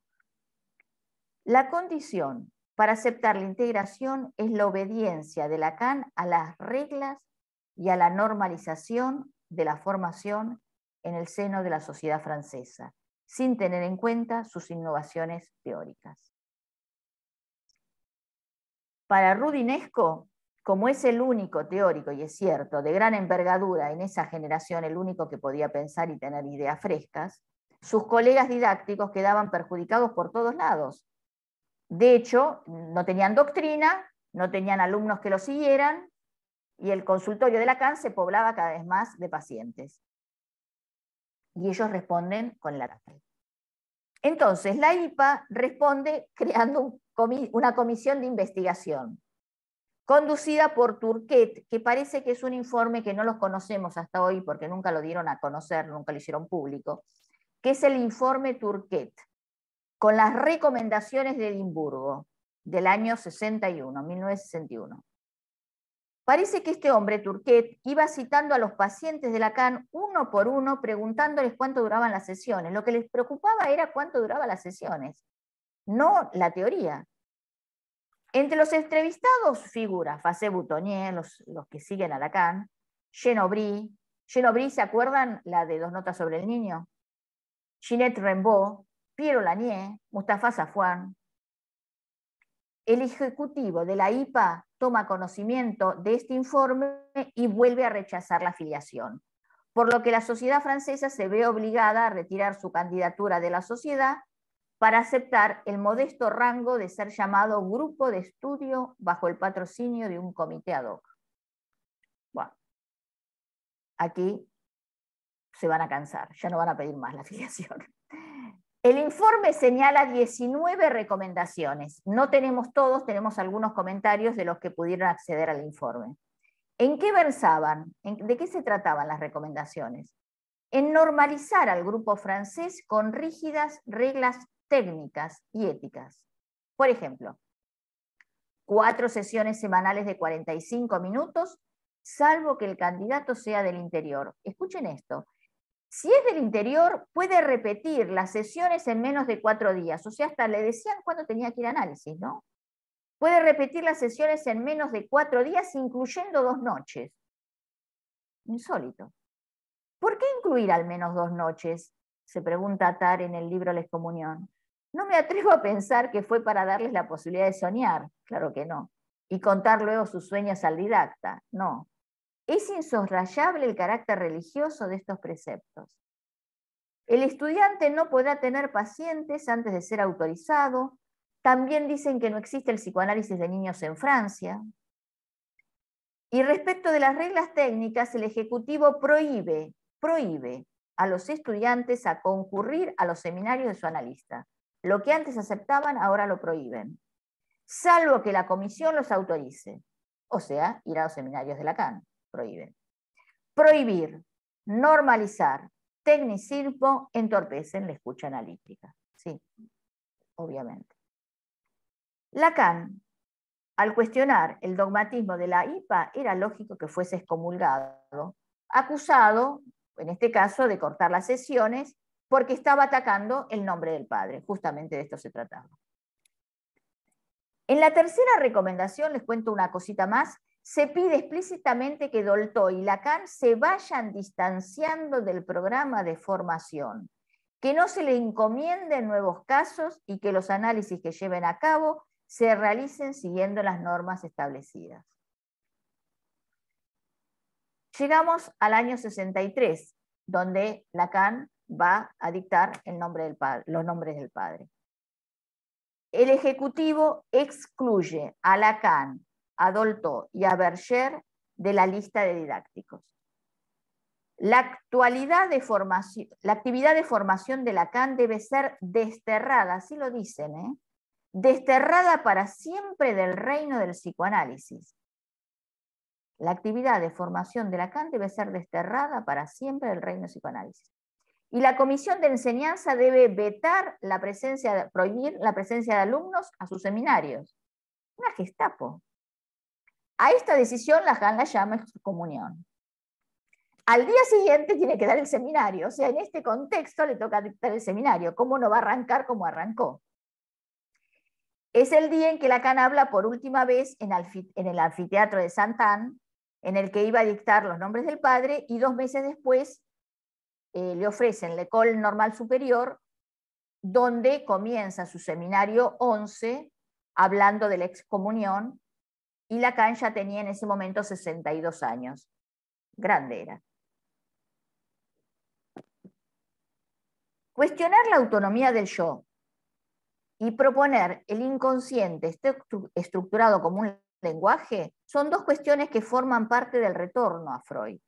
La condición para aceptar la integración es la obediencia de Lacan a las reglas y a la normalización de la formación en el seno de la sociedad francesa, sin tener en cuenta sus innovaciones teóricas. Para Rudinesco, como es el único teórico, y es cierto, de gran envergadura en esa generación, el único que podía pensar y tener ideas frescas, sus colegas didácticos quedaban perjudicados por todos lados. De hecho, no tenían doctrina, no tenían alumnos que lo siguieran, y el consultorio de Lacan se poblaba cada vez más de pacientes. Y ellos responden con el ataque. Entonces, la IPA responde creando una comisión de investigación, conducida por Turquet, que parece que es un informe que no los conocemos hasta hoy porque nunca lo dieron a conocer, nunca lo hicieron público, que es el informe Turquet, con las recomendaciones de Edimburgo del año 61, 1961. Parece que este hombre, Turquet, iba citando a los pacientes de Lacan uno por uno, preguntándoles cuánto duraban las sesiones. Lo que les preocupaba era cuánto duraban las sesiones, no la teoría. Entre los entrevistados figura Facé-Boutonnier, los que siguen a Lacan, Genobry, ¿se acuerdan la de 2 notas sobre el niño? Ginette Rimbaud, Piero Lanier, Mustafa Safwan. El ejecutivo de la IPA toma conocimiento de este informe y vuelve a rechazar la afiliación, por lo que la sociedad francesa se ve obligada a retirar su candidatura de la sociedad para aceptar el modesto rango de ser llamado grupo de estudio bajo el patrocinio de un comité ad hoc. Bueno, aquí se van a cansar, ya no van a pedir más la afiliación. El informe señala 19 recomendaciones. No tenemos todos, tenemos algunos comentarios de los que pudieron acceder al informe. ¿En qué versaban? ¿De qué se trataban las recomendaciones? En normalizar al grupo francés con rígidas reglas técnicas y éticas. Por ejemplo, 4 sesiones semanales de 45 minutos, salvo que el candidato sea del interior. Escuchen esto. Si es del interior, puede repetir las sesiones en menos de 4 días. O sea, hasta le decían cuándo tenía que ir a análisis, ¿no? Puede repetir las sesiones en menos de 4 días, incluyendo 2 noches. Insólito. ¿Por qué incluir al menos 2 noches? Se pregunta Attar en el libro La excomunión. No me atrevo a pensar que fue para darles la posibilidad de soñar. Claro que no. Y contar luego sus sueños al didacta. No. Es insoslayable el carácter religioso de estos preceptos. El estudiante no podrá tener pacientes antes de ser autorizado. También dicen que no existe el psicoanálisis de niños en Francia. Y respecto de las reglas técnicas, el Ejecutivo prohíbe a los estudiantes a concurrir a los seminarios de su analista. Lo que antes aceptaban, ahora lo prohíben. Salvo que la comisión los autorice. O sea, ir a los seminarios de Lacan. Prohíben. Prohibir, normalizar, tecnicismo entorpecen la escucha analítica. Sí, obviamente. Lacan, al cuestionar el dogmatismo de la IPA, era lógico que fuese excomulgado, acusado, en este caso, de cortar las sesiones porque estaba atacando el nombre del padre. Justamente de esto se trataba. En la tercera recomendación, les cuento una cosita más, se pide explícitamente que Dolto y Lacan se vayan distanciando del programa de formación, que no se le encomienden nuevos casos y que los análisis que lleven a cabo se realicen siguiendo las normas establecidas. Llegamos al año 63, donde Lacan va a dictar los nombres del padre. El Ejecutivo excluye a Lacan, a Dolto y a Berger de la lista de didácticos. La actividad de formación de Lacan debe ser desterrada, así lo dicen, desterrada para siempre del reino del psicoanálisis. La actividad de formación de Lacan debe ser desterrada para siempre del reino del psicoanálisis. Y la comisión de enseñanza debe prohibir la presencia de alumnos a sus seminarios. Una Gestapo. A esta decisión Lacan la llama excomunión. Al día siguiente tiene que dar el seminario, o sea, en este contexto le toca dictar el seminario. ¿Cómo no va a arrancar como arrancó? Es el día en que Lacan habla por última vez en el anfiteatro de Saint-Anne en el que iba a dictar los nombres del padre, y 2 meses después le ofrecen l'École Normale Supérieure, donde comienza su seminario 11, hablando de la excomunión, y Lacan ya tenía en ese momento 62 años. Grande era. Cuestionar la autonomía del yo y proponer el inconsciente estructurado como un lenguaje son 2 cuestiones que forman parte del retorno a Freud.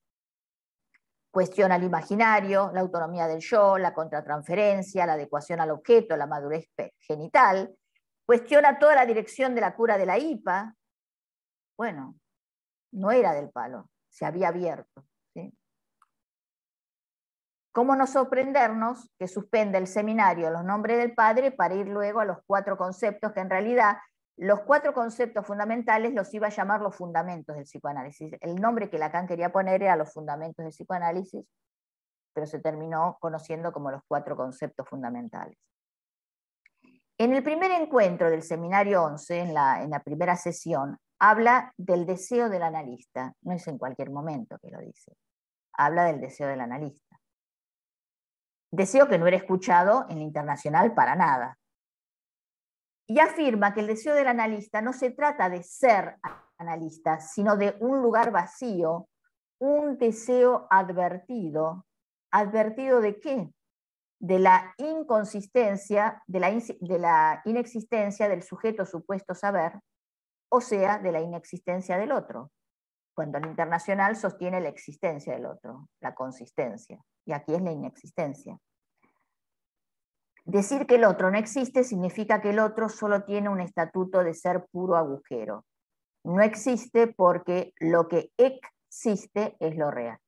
Cuestiona el imaginario, la autonomía del yo, la contratransferencia, la adecuación al objeto, la madurez genital. Cuestiona toda la dirección de la cura de la hipa. Bueno, no era del palo, se había abierto, ¿sí? ¿Cómo no sorprendernos que suspende el seminario los nombres del padre para ir luego a los 4 conceptos, que en realidad los 4 conceptos fundamentales los iba a llamar los fundamentos del psicoanálisis? El nombre que Lacan quería poner era los fundamentos del psicoanálisis, pero se terminó conociendo como los 4 conceptos fundamentales. En el primer encuentro del seminario 11, en la primera sesión, habla del deseo del analista. No es en cualquier momento que lo dice. Habla del deseo del analista. Deseo que no era escuchado en la internacional para nada. Y afirma que el deseo del analista no se trata de ser analista, sino de un lugar vacío, un deseo advertido. ¿Advertido de qué? De la inconsistencia, de la inexistencia del sujeto supuesto saber, o sea, de la inexistencia del otro, cuando el internacional sostiene la existencia del otro, la consistencia, y aquí es la inexistencia. Decir que el otro no existe significa que el otro solo tiene un estatuto de ser puro agujero. No existe porque lo que existe es lo real.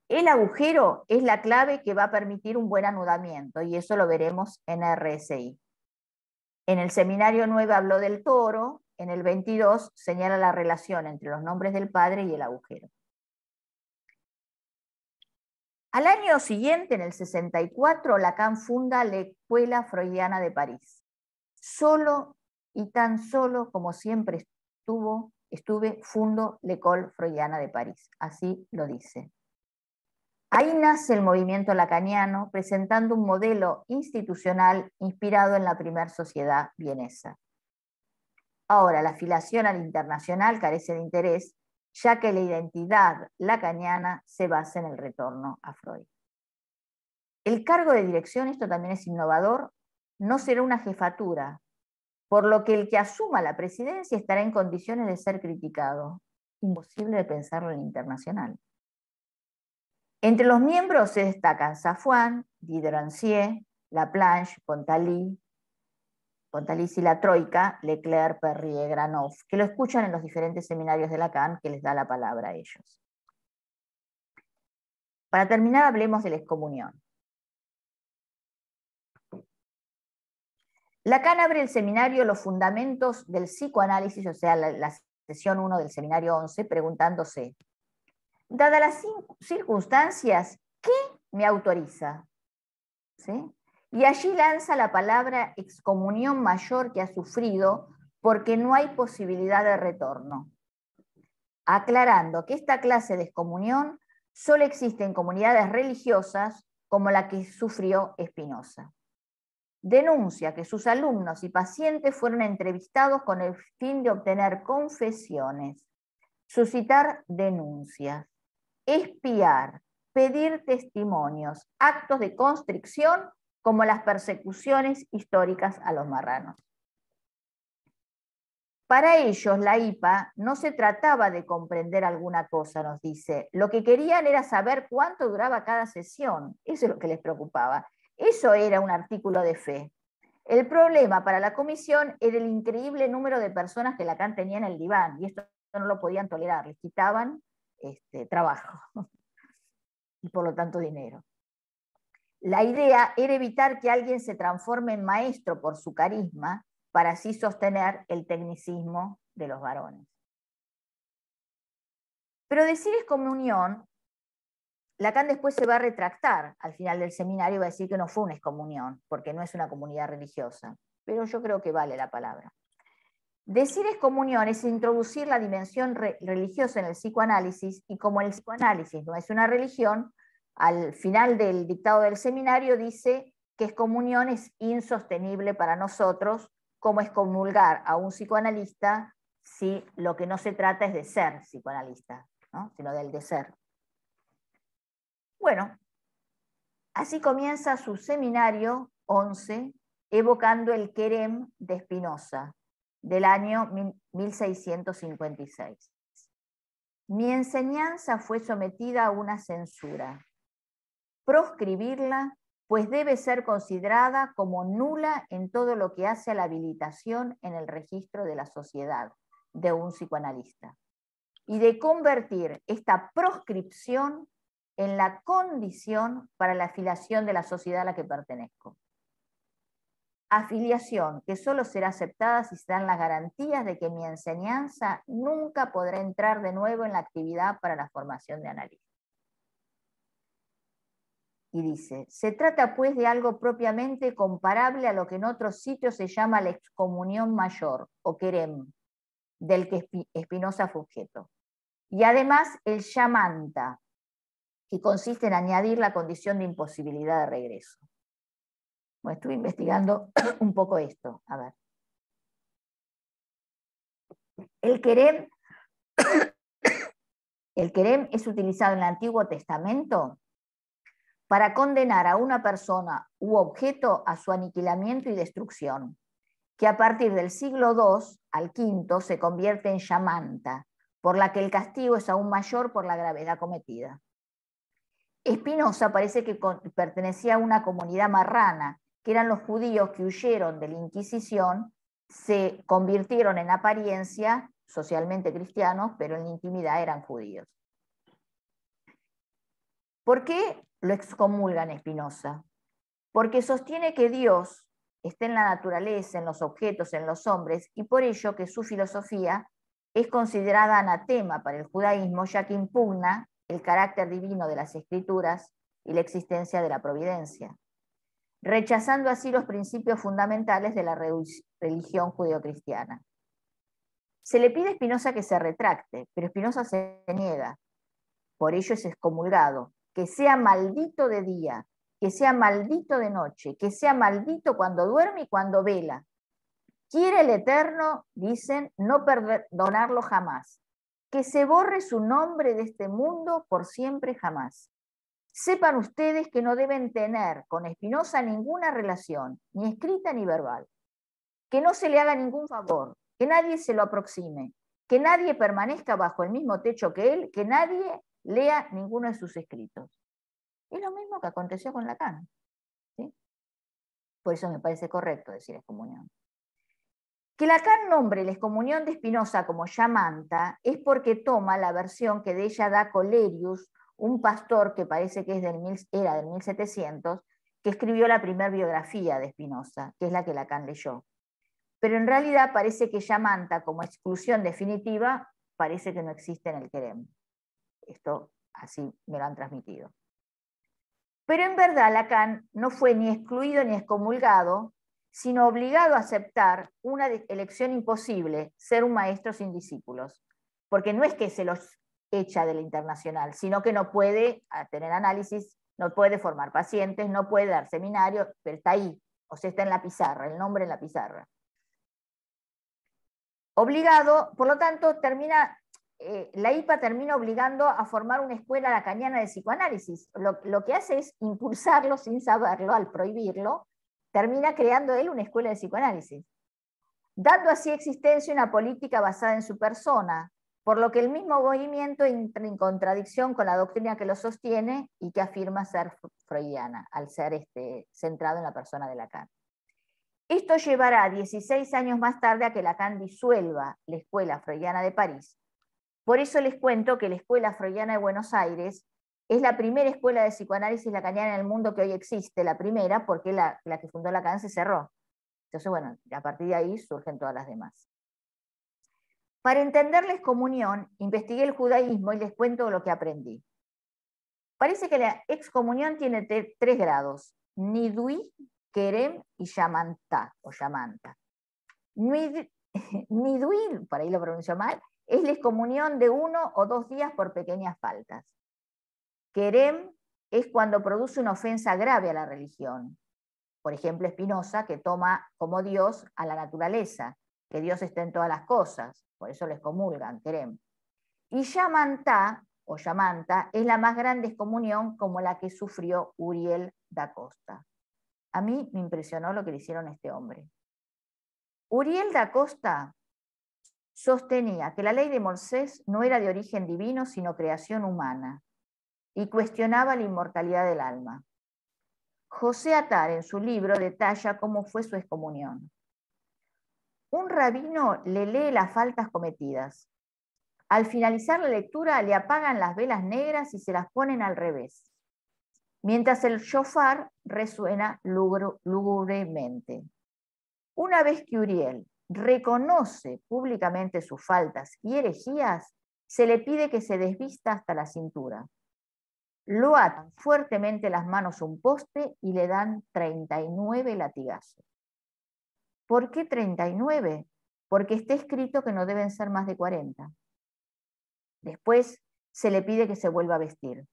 El agujero es la clave que va a permitir un buen anudamiento, y eso lo veremos en RSI. En el seminario 9 habló del toro, en el 22 señala la relación entre los nombres del padre y el agujero. Al año siguiente, en el 64, Lacan funda la Escuela Freudiana de París. Solo y tan solo como siempre estuve, fundo l'École Freudiana de París. Así lo dice. Ahí nace el movimiento lacaniano, presentando un modelo institucional inspirado en la primera sociedad vienesa. Ahora, la afiliación al internacional carece de interés, ya que la identidad lacaniana se basa en el retorno a Freud. El cargo de dirección, esto también es innovador, no será una jefatura, por lo que el que asuma la presidencia estará en condiciones de ser criticado. Imposible de pensarlo en internacional. Entre los miembros se destacan Safwan, Diderot, Laplanche, Pontalis y la Troika, Leclerc, Perrier, Granov, que lo escuchan en los diferentes seminarios de Lacan, que les da la palabra a ellos. Para terminar, hablemos de la excomunión. Lacan abre el seminario Los fundamentos del psicoanálisis, o sea, la sesión 1 del seminario 11, preguntándose: dadas las circunstancias, ¿qué me autoriza? ¿Sí? Y allí lanza la palabra excomunión mayor que ha sufrido, porque no hay posibilidad de retorno, aclarando que esta clase de excomunión solo existe en comunidades religiosas como la que sufrió Spinoza. Denuncia que sus alumnos y pacientes fueron entrevistados con el fin de obtener confesiones, suscitar denuncias, espiar, pedir testimonios, actos de constricción, como las persecuciones históricas a los marranos. Para ellos, la hipa no se trataba de comprender alguna cosa, nos dice. Lo que querían era saber cuánto duraba cada sesión. Eso es lo que les preocupaba. Eso era un artículo de fe. El problema para la comisión era el increíble número de personas que Lacan tenía en el diván, y esto no lo podían tolerar, les quitaban trabajo y por lo tanto dinero. La idea era evitar que alguien se transforme en maestro por su carisma para así sostener el tecnicismo de los varones. Pero decir excomunión, Lacan después se va a retractar al final del seminario y va a decir que no fue una excomunión, porque no es una comunidad religiosa, pero yo creo que vale la palabra. Decir excomunión es introducir la dimensión religiosa en el psicoanálisis, y como el psicoanálisis no es una religión, al final del dictado del seminario dice que excomunión es insostenible para nosotros, como excomulgar a un psicoanalista si lo que no se trata es de ser psicoanalista, ¿no? Sino del de ser. Bueno, así comienza su seminario 11, evocando el querem de Spinoza, del año 1656. Mi enseñanza fue sometida a una censura. Proscribirla, pues debe ser considerada como nula en todo lo que hace a la habilitación en el registro de la sociedad de un psicoanalista, y de convertir esta proscripción en la condición para la afiliación de la sociedad a la que pertenezco. Afiliación que solo será aceptada si se dan las garantías de que mi enseñanza nunca podrá entrar de nuevo en la actividad para la formación de analistas. Y dice, se trata pues de algo propiamente comparable a lo que en otros sitios se llama la excomunión mayor, o querem, del que Spinoza fue objeto. Y además el shamanta, que consiste en añadir la condición de imposibilidad de regreso. Bueno, estuve investigando un poco esto. A ver. El querem es utilizado en el Antiguo Testamento para condenar a una persona u objeto a su aniquilamiento y destrucción, que a partir del siglo II al V se convierte en shamanta, por la que el castigo es aún mayor por la gravedad cometida. Spinoza parece que pertenecía a una comunidad marrana, que eran los judíos que huyeron de la Inquisición, se convirtieron en apariencia socialmente cristianos, pero en la intimidad eran judíos. ¿Por qué lo excomulgan Spinoza? Porque sostiene que Dios está en la naturaleza, en los objetos, en los hombres, y por ello que su filosofía es considerada anatema para el judaísmo, ya que impugna el carácter divino de las escrituras y la existencia de la providencia, rechazando así los principios fundamentales de la religión judeocristiana. Se le pide a Spinoza que se retracte, pero Spinoza se niega. Por ello es excomulgado. Que sea maldito de día, que sea maldito de noche, que sea maldito cuando duerme y cuando vela. Quiere el Eterno, dicen, no perdonarlo jamás. Que se borre su nombre de este mundo por siempre jamás. Sepan ustedes que no deben tener con Spinoza ninguna relación, ni escrita ni verbal. Que no se le haga ningún favor, que nadie se lo aproxime, que nadie permanezca bajo el mismo techo que él, que nadie lea ninguno de sus escritos. Es lo mismo que aconteció con Lacan, ¿sí? Por eso me parece correcto decir excomunión. Que Lacan nombre la excomunión de Spinoza como shamanta es porque toma la versión que de ella da Colerius, un pastor que parece que era del 1700, que escribió la primera biografía de Spinoza, que es la que Lacan leyó. Pero en realidad parece que shamanta, como exclusión definitiva, parece que no existe en el querem. Esto así me lo han transmitido. Pero en verdad Lacan no fue ni excluido ni excomulgado, sino obligado a aceptar una elección imposible, ser un maestro sin discípulos. Porque no es que se los echa de la internacional, sino que no puede tener análisis, no puede formar pacientes, no puede dar seminarios, pero está ahí, o sea, está en la pizarra, el nombre en la pizarra. Obligado, por lo tanto, la IPA termina obligando a formar una escuela lacaniana de psicoanálisis. Lo que hace es impulsarlo sin saberlo, al prohibirlo, termina creando él una escuela de psicoanálisis, dando así existencia a una política basada en su persona, por lo que el mismo movimiento entra en contradicción con la doctrina que lo sostiene y que afirma ser freudiana, al ser centrado en la persona de Lacan. Esto llevará 16 años más tarde a que Lacan disuelva la Escuela Freudiana de París. Por eso les cuento que la Escuela Freudiana de Buenos Aires es la primera escuela de psicoanálisis lacaniana en el mundo que hoy existe, la primera, porque la que fundó Lacan se cerró. Entonces, bueno, a partir de ahí surgen todas las demás. Para entender la excomunión, investigué el judaísmo y les cuento lo que aprendí. Parece que la excomunión tiene 3 grados: nidui, querem y shamanta, o shamanta. Niduil, por ahí lo pronuncio mal, es la excomunión de 1 o 2 días por pequeñas faltas. Querem es cuando produce una ofensa grave a la religión. Por ejemplo, Spinoza, que toma como Dios a la naturaleza, que Dios está en todas las cosas, por eso les comulgan, querem. Y Yamantá, o Yamanta, es la más grande excomunión, como la que sufrió Uriel da Costa. A mí me impresionó lo que le hicieron a este hombre. Uriel da Costa sostenía que la ley de Moisés no era de origen divino, sino creación humana, y cuestionaba la inmortalidad del alma. José Attar, en su libro, detalla cómo fue su excomunión. Un rabino le lee las faltas cometidas. Al finalizar la lectura, le apagan las velas negras y se las ponen al revés, mientras el shofar resuena lúgubremente. Una vez que Uriel reconoce públicamente sus faltas y herejías, se le pide que se desvista hasta la cintura. Lo atan fuertemente las manos a un poste y le dan 39 latigazos. ¿Por qué 39? Porque está escrito que no deben ser más de 40. Después se le pide que se vuelva a vestir.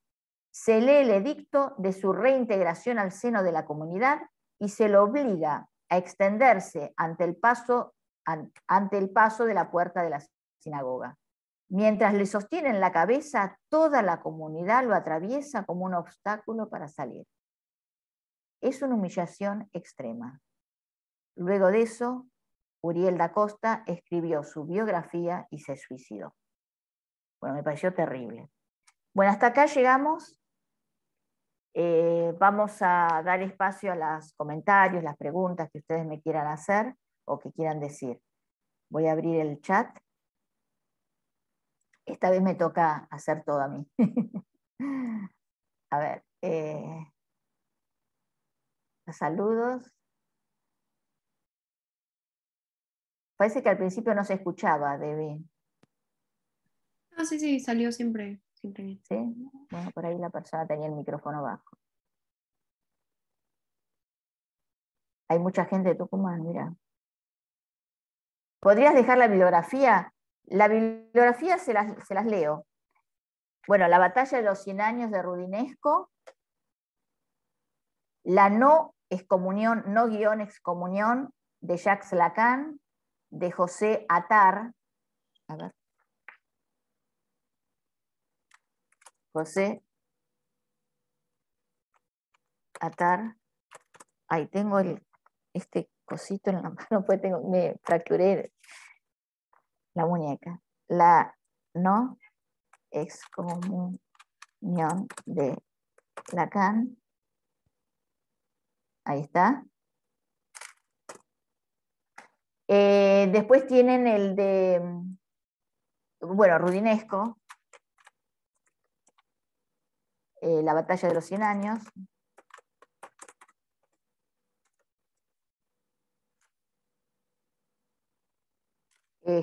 Se lee el edicto de su reintegración al seno de la comunidad y se lo obliga a extenderse ante el paso de la puerta de la sinagoga. Mientras le sostienen la cabeza, toda la comunidad lo atraviesa como un obstáculo para salir. Es una humillación extrema. Luego de eso, Uriel da Costa escribió su biografía y se suicidó. Bueno, me pareció terrible. Bueno, hasta acá llegamos. Vamos a dar espacio a los comentarios, las preguntas que ustedes me quieran hacer o que quieran decir. Voy a abrir el chat. Esta vez me toca hacer todo a mí. A ver, saludos. Parece que al principio no se escuchaba, Debbie. Ah, sí, sí, salió siempre bien. ¿Sí? Bueno, por ahí la persona tenía el micrófono bajo. Hay mucha gente de Tucumán, mira. ¿Podrías dejar la bibliografía? La bibliografía se las leo. Bueno, la batalla de los 100 años de Rudinesco, la no guión excomunión de Jacques Lacan, de José Attar. A ver. José Attar. Ahí tengo este cosito en la mano, pues me fracturé la muñeca. La no excomunión de Lacan. Ahí está. Después tienen el de, bueno, Rudinesco, la batalla de los 100 años.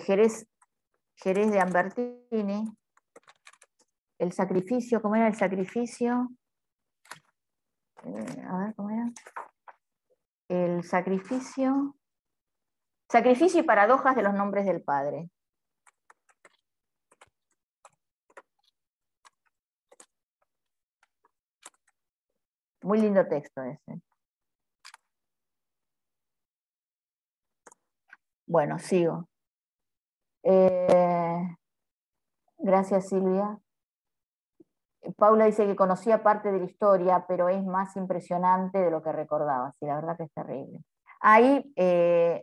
Jerez de Ambertini, el sacrificio, ¿cómo era el sacrificio? A ver, ¿cómo era? El sacrificio y paradojas de los nombres del Padre. Muy lindo texto ese. Bueno, sigo. Gracias, Silvia. Paula dice que conocía parte de la historia, pero es más impresionante de lo que recordaba. Sí, la verdad que es terrible. Ahí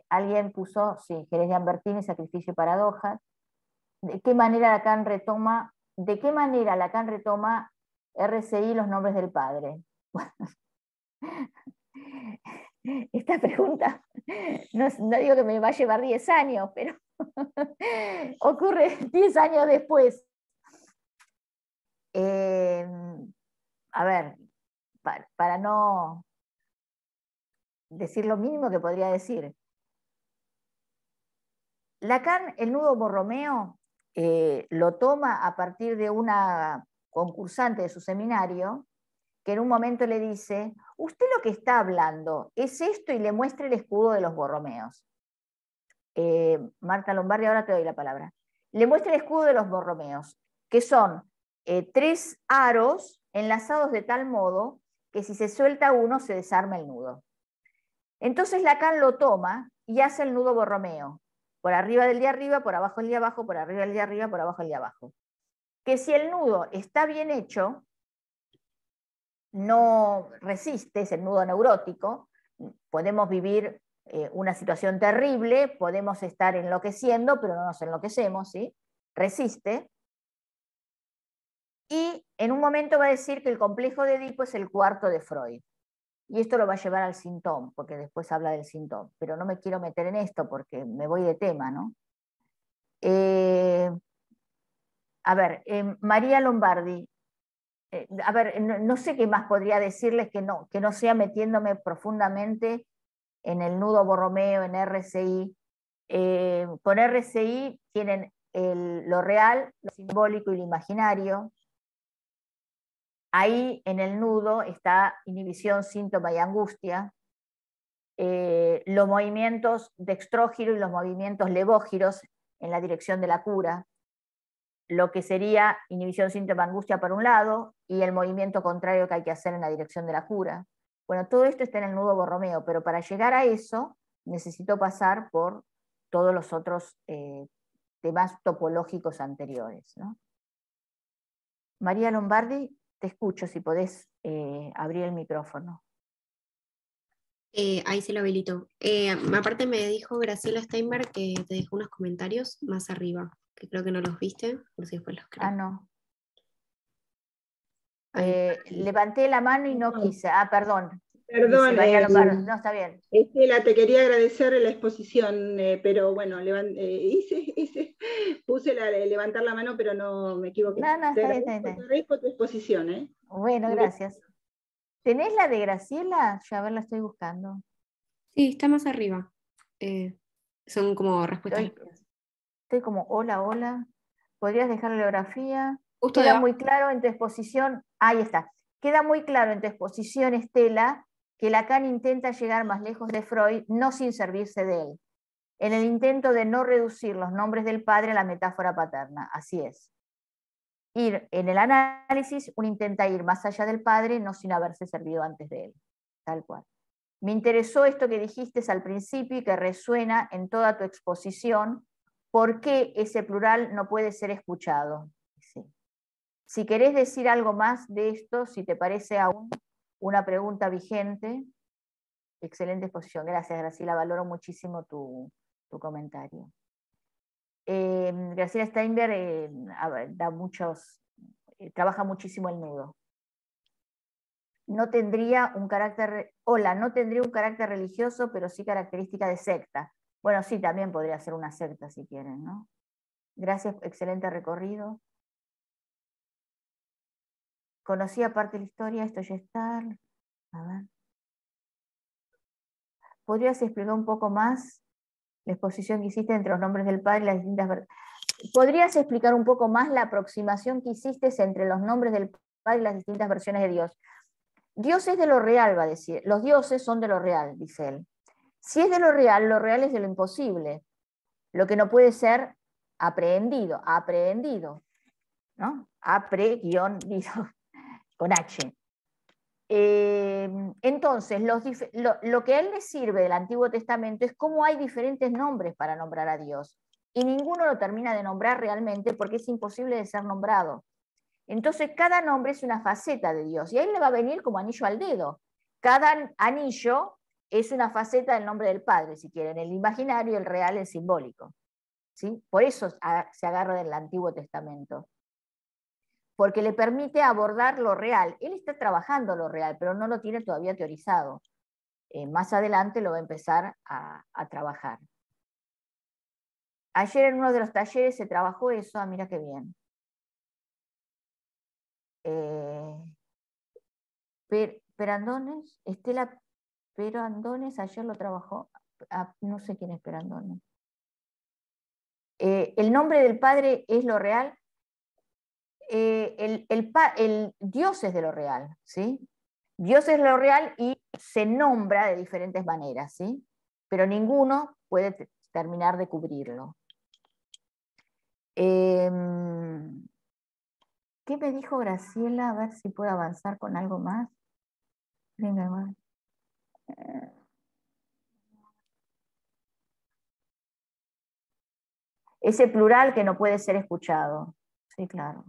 alguien puso, sí, Jerez de Ambertini, sacrificio y paradojas. ¿De qué manera Lacan retoma RCI los nombres del padre? Esta pregunta, no digo que me va a llevar 10 años, pero ocurre 10 años después. A ver, para no decir lo mínimo que podría decir. Lacan, el nudo Borromeo, lo toma a partir de una concursante de su seminario, que en un momento le dice, usted lo que está hablando es esto, y le muestra el escudo de los Borromeos. Marta Lombardi, ahora te doy la palabra. Le muestra el escudo de los Borromeos, que son 3 aros enlazados de tal modo que si se suelta uno se desarma el nudo. Entonces Lacan lo toma y hace el nudo Borromeo, por arriba del de arriba, por abajo el de abajo, por arriba el de arriba, por abajo el de abajo. Que si el nudo está bien hecho, no resiste, es el nudo neurótico, podemos vivir una situación terrible, podemos estar enloqueciendo, pero no nos enloquecemos, ¿sí? Resiste. Y en un momento va a decir que el complejo de Edipo es el cuarto de Freud. Y esto lo va a llevar al síntoma, porque después habla del síntoma. Pero no me quiero meter en esto porque me voy de tema, ¿no? A ver, María Lombardi. A ver, no sé qué más podría decirles que no sea metiéndome profundamente en el nudo Borromeo, en RCI. Con RCI tienen lo real, lo simbólico y lo imaginario. Ahí en el nudo está inhibición, síntoma y angustia. Los movimientos dextrógiro y los movimientos levógiros en la dirección de la cura. Lo que sería inhibición, síntoma, angustia por un lado, y el movimiento contrario que hay que hacer en la dirección de la cura. Bueno, todo esto está en el nudo Borromeo, pero para llegar a eso necesito pasar por todos los otros temas topológicos anteriores, ¿no? María Lombardi, te escucho, si podés abrir el micrófono. Ahí se lo habilito. Aparte me dijo Graciela Steinberg que te dejó unos comentarios más arriba, que creo que no los viste, por si después los creo. Ah, no. Levanté la mano y no quise. Ah, perdón. Perdón, Dice María Lombardi. No, está bien. Estela, te quería agradecer la exposición, pero bueno, puse levantar la mano, pero no me equivoqué. No, está bien. Te agradezco tu exposición, ¿eh? Bueno, gracias. ¿Tenés la de Graciela? Ya a ver, la estoy buscando. Sí, está más arriba. Son como respuestas. Estoy como, hola. ¿Podrías dejar la biografía? Justo Queda muy claro en tu exposición. Ahí está. Queda muy claro en tu exposición, Estela, que Lacan intenta llegar más lejos de Freud, no sin servirse de él, en el intento de no reducir los nombres del padre a la metáfora paterna. Así es. En el análisis, uno intenta ir más allá del padre, no sin haberse servido antes de él. Tal cual. Me interesó esto que dijiste al principio y que resuena en toda tu exposición. ¿Por qué ese plural no puede ser escuchado? Sí. Si querés decir algo más de esto, si te parece aún una pregunta vigente. Excelente exposición. Gracias, Graciela. Valoro muchísimo tu comentario. Graciela Steinberg trabaja muchísimo el nudo. No tendría un carácter religioso, pero sí característica de secta. Bueno, sí, también podría ser una secta si quieren, ¿no? Gracias, excelente recorrido. Conocía parte de la historia, esto ya está. A ver. ¿Podrías explicar un poco más la exposición que hiciste entre los nombres del Padre y las distintas... ¿Podrías explicar un poco más la aproximación que hiciste entre los nombres del Padre y las distintas versiones de Dios? Dios es de lo real, va a decir. Los dioses son de lo real, dice él. Si es de lo real es de lo imposible. Lo que no puede ser aprehendido, ¿no? Apre-dido, con H. Entonces, lo que a él le sirve del Antiguo Testamento es cómo hay diferentes nombres para nombrar a Dios. Y ninguno lo termina de nombrar realmente porque es imposible de ser nombrado. Entonces, cada nombre es una faceta de Dios. Y ahí le va a venir como anillo al dedo. Cada anillo es una faceta del nombre del Padre, si quieren. El imaginario, el real, el simbólico. ¿Sí? Por eso se agarra del Antiguo Testamento. Porque le permite abordar lo real. Él está trabajando lo real, pero no lo tiene todavía teorizado. Más adelante lo va a empezar a trabajar. Ayer en uno de los talleres se trabajó eso, mira qué bien. Perandones, Estela Perandones, ayer lo trabajó, no sé quién es Perandones. El nombre del Padre es lo real. El Dios es de lo real, ¿sí? Dios es lo real y se nombra de diferentes maneras, ¿sí? Pero ninguno puede terminar de cubrirlo. ¿Qué me dijo Graciela? A ver si puedo avanzar con algo más. Venga, va. Ese plural que no puede ser escuchado. Sí, claro.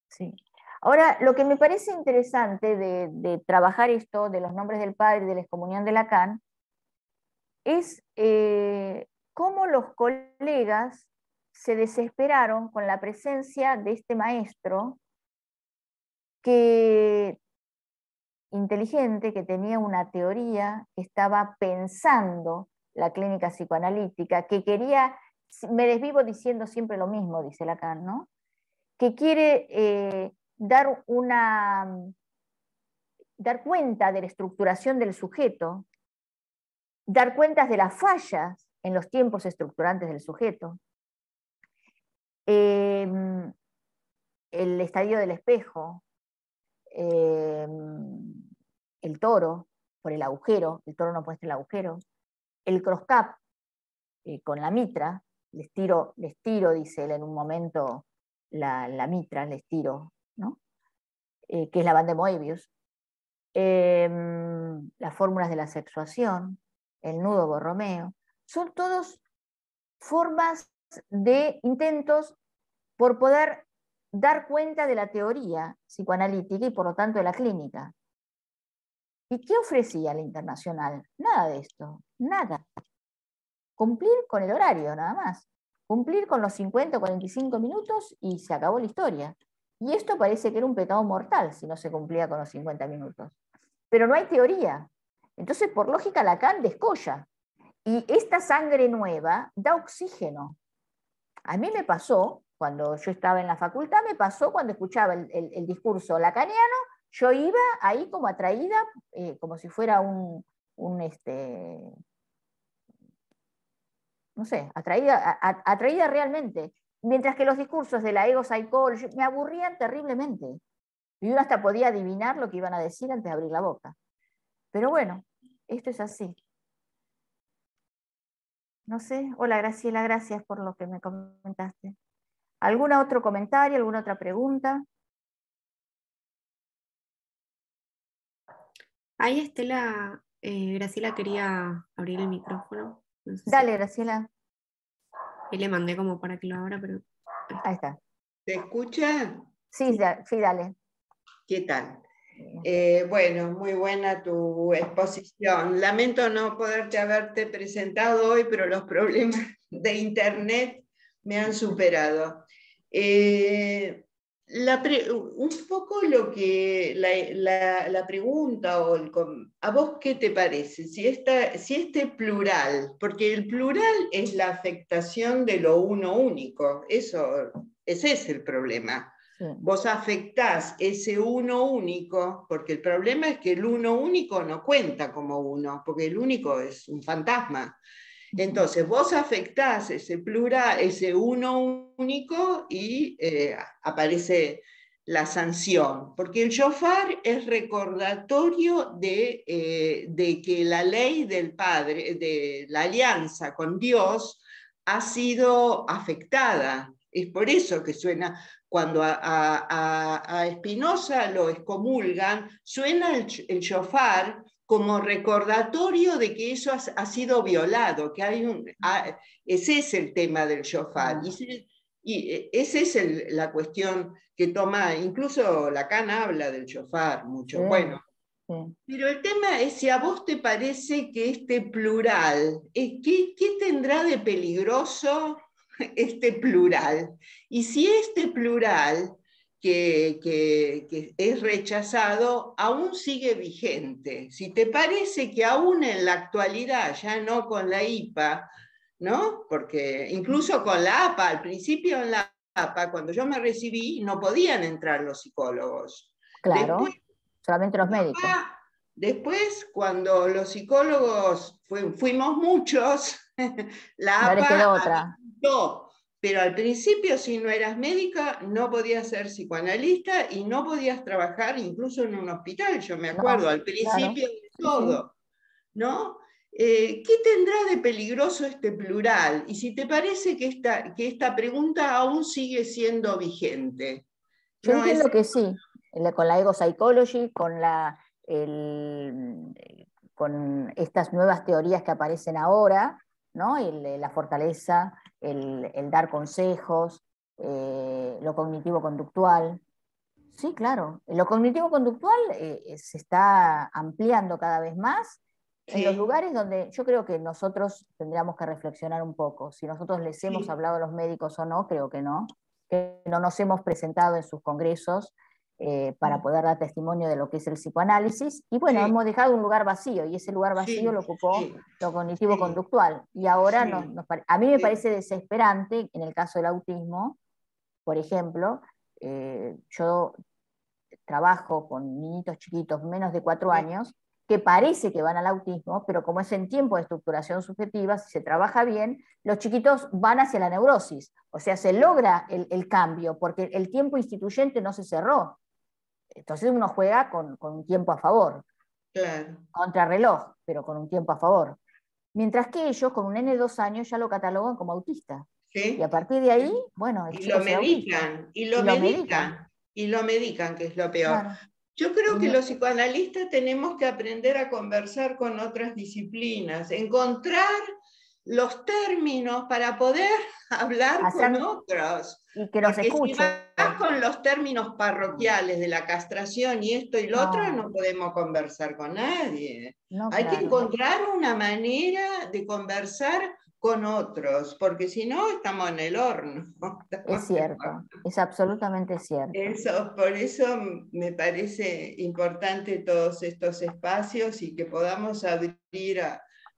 Sí. Ahora, lo que me parece interesante de trabajar esto de los nombres del Padre y de la excomunión de Lacan es cómo los colegas se desesperaron con la presencia de este maestro que, inteligente, que tenía una teoría, que estaba pensando la clínica psicoanalítica, que quería, me desvivo diciendo siempre lo mismo, dice Lacan, ¿no? Que quiere dar cuenta de la estructuración del sujeto, dar cuentas de las fallas en los tiempos estructurantes del sujeto, el estadio del espejo, el toro por el agujero, el toro no puede estar el agujero, el cross-cap con la mitra, les tiro, dice él en un momento, la mitra, les tiro, ¿no? Que es la banda de Moebius, las fórmulas de la sexuación, el nudo Borromeo, son todos formas de intentos por poder dar cuenta de la teoría psicoanalítica y por lo tanto de la clínica. ¿Y qué ofrecía la Internacional? Nada de esto, nada. Cumplir con el horario, nada más. Cumplir con los 50 o 45 minutos y se acabó la historia. Y esto parece que era un pecado mortal si no se cumplía con los 50 minutos. Pero no hay teoría. Entonces, por lógica, Lacan descolla. Y esta sangre nueva da oxígeno. A mí me pasó, cuando yo estaba en la facultad, me pasó cuando escuchaba el discurso lacaniano, yo iba ahí como atraída, como si fuera no sé, atraída realmente. Mientras que los discursos de la ego psychology me aburrían terriblemente. Y uno hasta podía adivinar lo que iban a decir antes de abrir la boca. Pero bueno, esto es así. No sé. Hola Graciela, gracias por lo que me comentaste. ¿Algún otro comentario, alguna otra pregunta? Ahí Estela, Graciela quería abrir el micrófono. No sé Dale, Graciela. ahí le mandé como para que lo abra, pero... Ahí está. ¿Se escucha? Sí, sí, dale. ¿Qué tal? Bueno, muy buena tu exposición. Lamento no haberte presentado hoy, pero los problemas de internet me han superado. Un poco lo que la pregunta, ¿a vos qué te parece? Si este plural, porque el plural es la afectación de lo uno único, ese es el problema. Sí. Vos afectás ese uno único, porque el problema es que el uno único no cuenta como uno, porque el único es un fantasma. Entonces vos afectás ese plural, ese uno único y aparece la sanción, porque el shofar es recordatorio de que la ley del Padre, de la alianza con Dios, ha sido afectada. Es por eso que suena, cuando a Spinoza lo excomulgan, suena el shofar como recordatorio de que eso ha sido violado, que ese es el tema del shofar. Y esa es la cuestión que toma, incluso Lacan habla del shofar mucho. Sí, bueno, sí. Pero el tema es si a vos te parece que este plural, ¿qué tendrá de peligroso este plural? Y si este plural que es rechazado aún sigue vigente, si te parece que aún en la actualidad, ya no con la IPA, ¿no? Porque incluso con la APA, al principio en la APA, cuando yo me recibí, no podían entrar los psicólogos. Claro, Después, solamente los médicos. Después, cuando los psicólogos fuimos muchos, la No les APA quedó otra. habilitó. Pero al principio, si no eras médica, no podías ser psicoanalista y no podías trabajar incluso en un hospital, yo me acuerdo, No, al principio claro. de todo, ¿no? ¿qué tendrá de peligroso este plural? Y si te parece que esta pregunta aún sigue siendo vigente. Yo ¿No entiendo es? que sí, con la ego psychology, con estas nuevas teorías que aparecen ahora, ¿no? La fortaleza, el dar consejos, lo cognitivo-conductual. Sí, claro. Lo cognitivo-conductual se está ampliando cada vez más en los Sí, lugares donde yo creo que nosotros tendríamos que reflexionar un poco. Si nosotros les hemos sí, hablado a los médicos o no, creo que no nos hemos presentado en sus congresos para poder dar testimonio de lo que es el psicoanálisis. Y bueno, sí, hemos dejado un lugar vacío y ese lugar vacío sí, lo ocupó sí, lo sí, cognitivo-conductual. Y ahora sí, a mí me sí, parece desesperante, en el caso del autismo, por ejemplo, yo trabajo con niñitos chiquitos, menos de 4 sí, años, que parece que van al autismo, pero como es en tiempo de estructuración subjetiva, si se trabaja bien, los chiquitos van hacia la neurosis. O sea, se logra el cambio, porque el tiempo instituyente no se cerró. Entonces uno juega con un tiempo a favor, claro. contrarreloj, pero con un tiempo a favor. Mientras que ellos, con un nene de 2 años, ya lo catalogan como autista. Y a ¿Sí? partir de ahí, ¿Sí? bueno, el Y chico lo será autista. medican, y Y lo lo medican, medican, y lo medican, que es lo peor. claro. Yo creo Y que no, los psicoanalistas tenemos que aprender a conversar con otras disciplinas, encontrar los términos para poder hablar con hacer, otros. y que nos Porque si escuchen. vas con los términos parroquiales de la castración y esto y lo otro, no No, podemos conversar con nadie. no, Hay que claro. encontrar una manera de conversar con otros, porque si no, estamos en el horno. Es Estamos en el horno. cierto, es absolutamente cierto. Por eso me parece importante todos estos espacios y que podamos abrir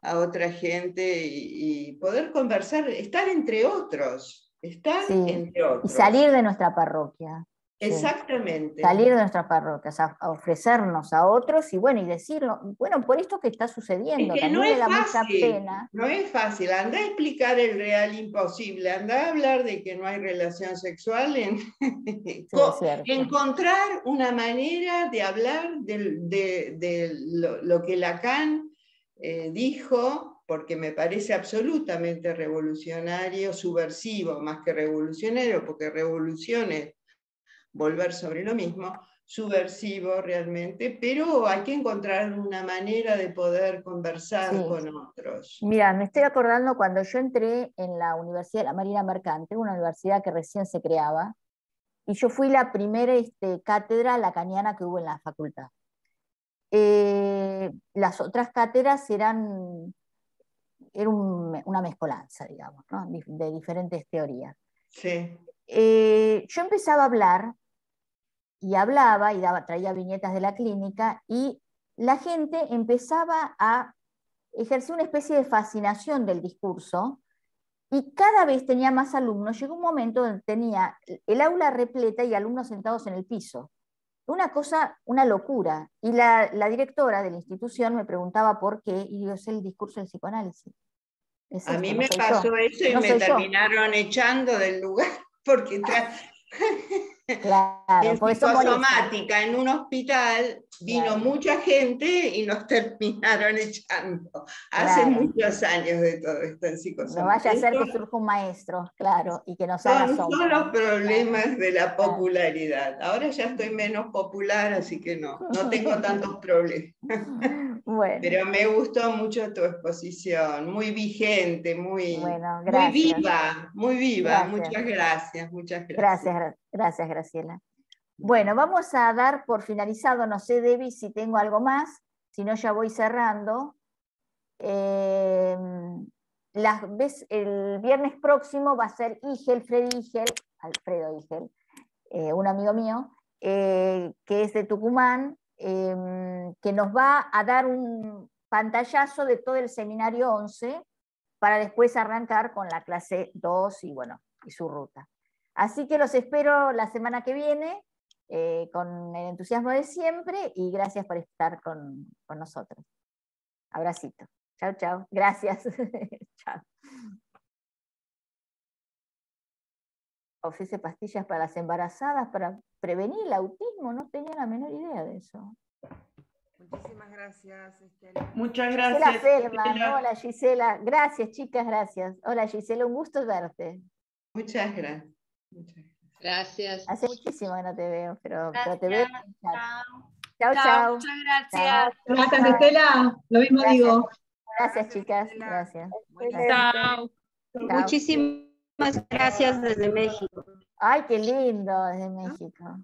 a otra gente y poder conversar, estar entre otros, estar Sí, entre y otros. salir de nuestra parroquia, sí. Exactamente. Salir de nuestras parroquias, a ofrecernos a otros y bueno, y decirlo, bueno, por esto que está Es sucediendo, que no también me es da mucha fácil, pena. no es fácil. Anda a explicar el real imposible, anda a hablar de que no hay relación sexual, Sí, es cierto. encontrar una manera de hablar de lo que Lacan dijo, porque me parece absolutamente revolucionario, subversivo más que revolucionario, porque revolución es volver sobre lo mismo, subversivo realmente, pero hay que encontrar una manera de poder conversar Sí. con otros. Mira, me estoy acordando cuando yo entré en la Universidad de la Marina Mercante, una universidad que recién se creaba, y yo fui la primera cátedra lacaniana que hubo en la facultad. Las otras cátedras era una mezcolanza, digamos, ¿no? De diferentes teorías. Sí. Yo empezaba a hablar y hablaba y traía viñetas de la clínica y la gente empezaba a ejercer una especie de fascinación del discurso y cada vez tenía más alumnos. Llegó un momento donde tenía el aula repleta y alumnos sentados en el piso. Una cosa, una locura. Y la directora de la institución me preguntaba por qué, y digo, es el discurso del psicoanálisis. Es A mí esto, no me soy pasó yo. eso y No me soy yo. terminaron echando del lugar porque Claro, en porque eso molesta. psicosomática, en un hospital, vino Claro, mucha gente y nos terminaron echando. Hace claro. muchos años de todo esto en No vaya a ser psicosomática. que surja un maestro, claro, y que nos haga Son los sombra. Claro, problemas de la claro. popularidad. Ahora ya estoy menos popular, así que no tengo tantos problemas. Bueno, Pero me gustó mucho tu exposición, muy vigente, bueno, muy gracias. viva, muy viva. Gracias. Muchas gracias, muchas gracias. Gracias, Graciela. Bueno, vamos a dar por finalizado, no sé, Debbie, si tengo algo más, si no ya voy cerrando. El viernes próximo va a ser Alfredo Igel, un amigo mío, que es de Tucumán, que nos va a dar un pantallazo de todo el seminario 11 para después arrancar con la clase 2 y bueno, y su ruta. Así que los espero la semana que viene con el entusiasmo de siempre y gracias por estar con nosotros. Abracito. Chao, chao. Gracias. Chao. Ofrece pastillas para las embarazadas para prevenir el autismo. No tenía la menor idea de eso. Muchísimas gracias, Estela. Muchas Gisela gracias. Feldman, Estela. hola Gisela, gracias chicas, gracias. Hola Gisela, un gusto verte. Muchas gracias. Gracias. Hace muchísimo que no te veo, pero te Gracias. veo en el chat. Chao. Chao, Chao, chao. muchas gracias. Gracias, Estela. Lo mismo Gracias. digo. Gracias chicas, Estela. gracias. Buen día. Gracias. Chao. Chao. Muchísimas gracias desde México. Ay, qué lindo desde México.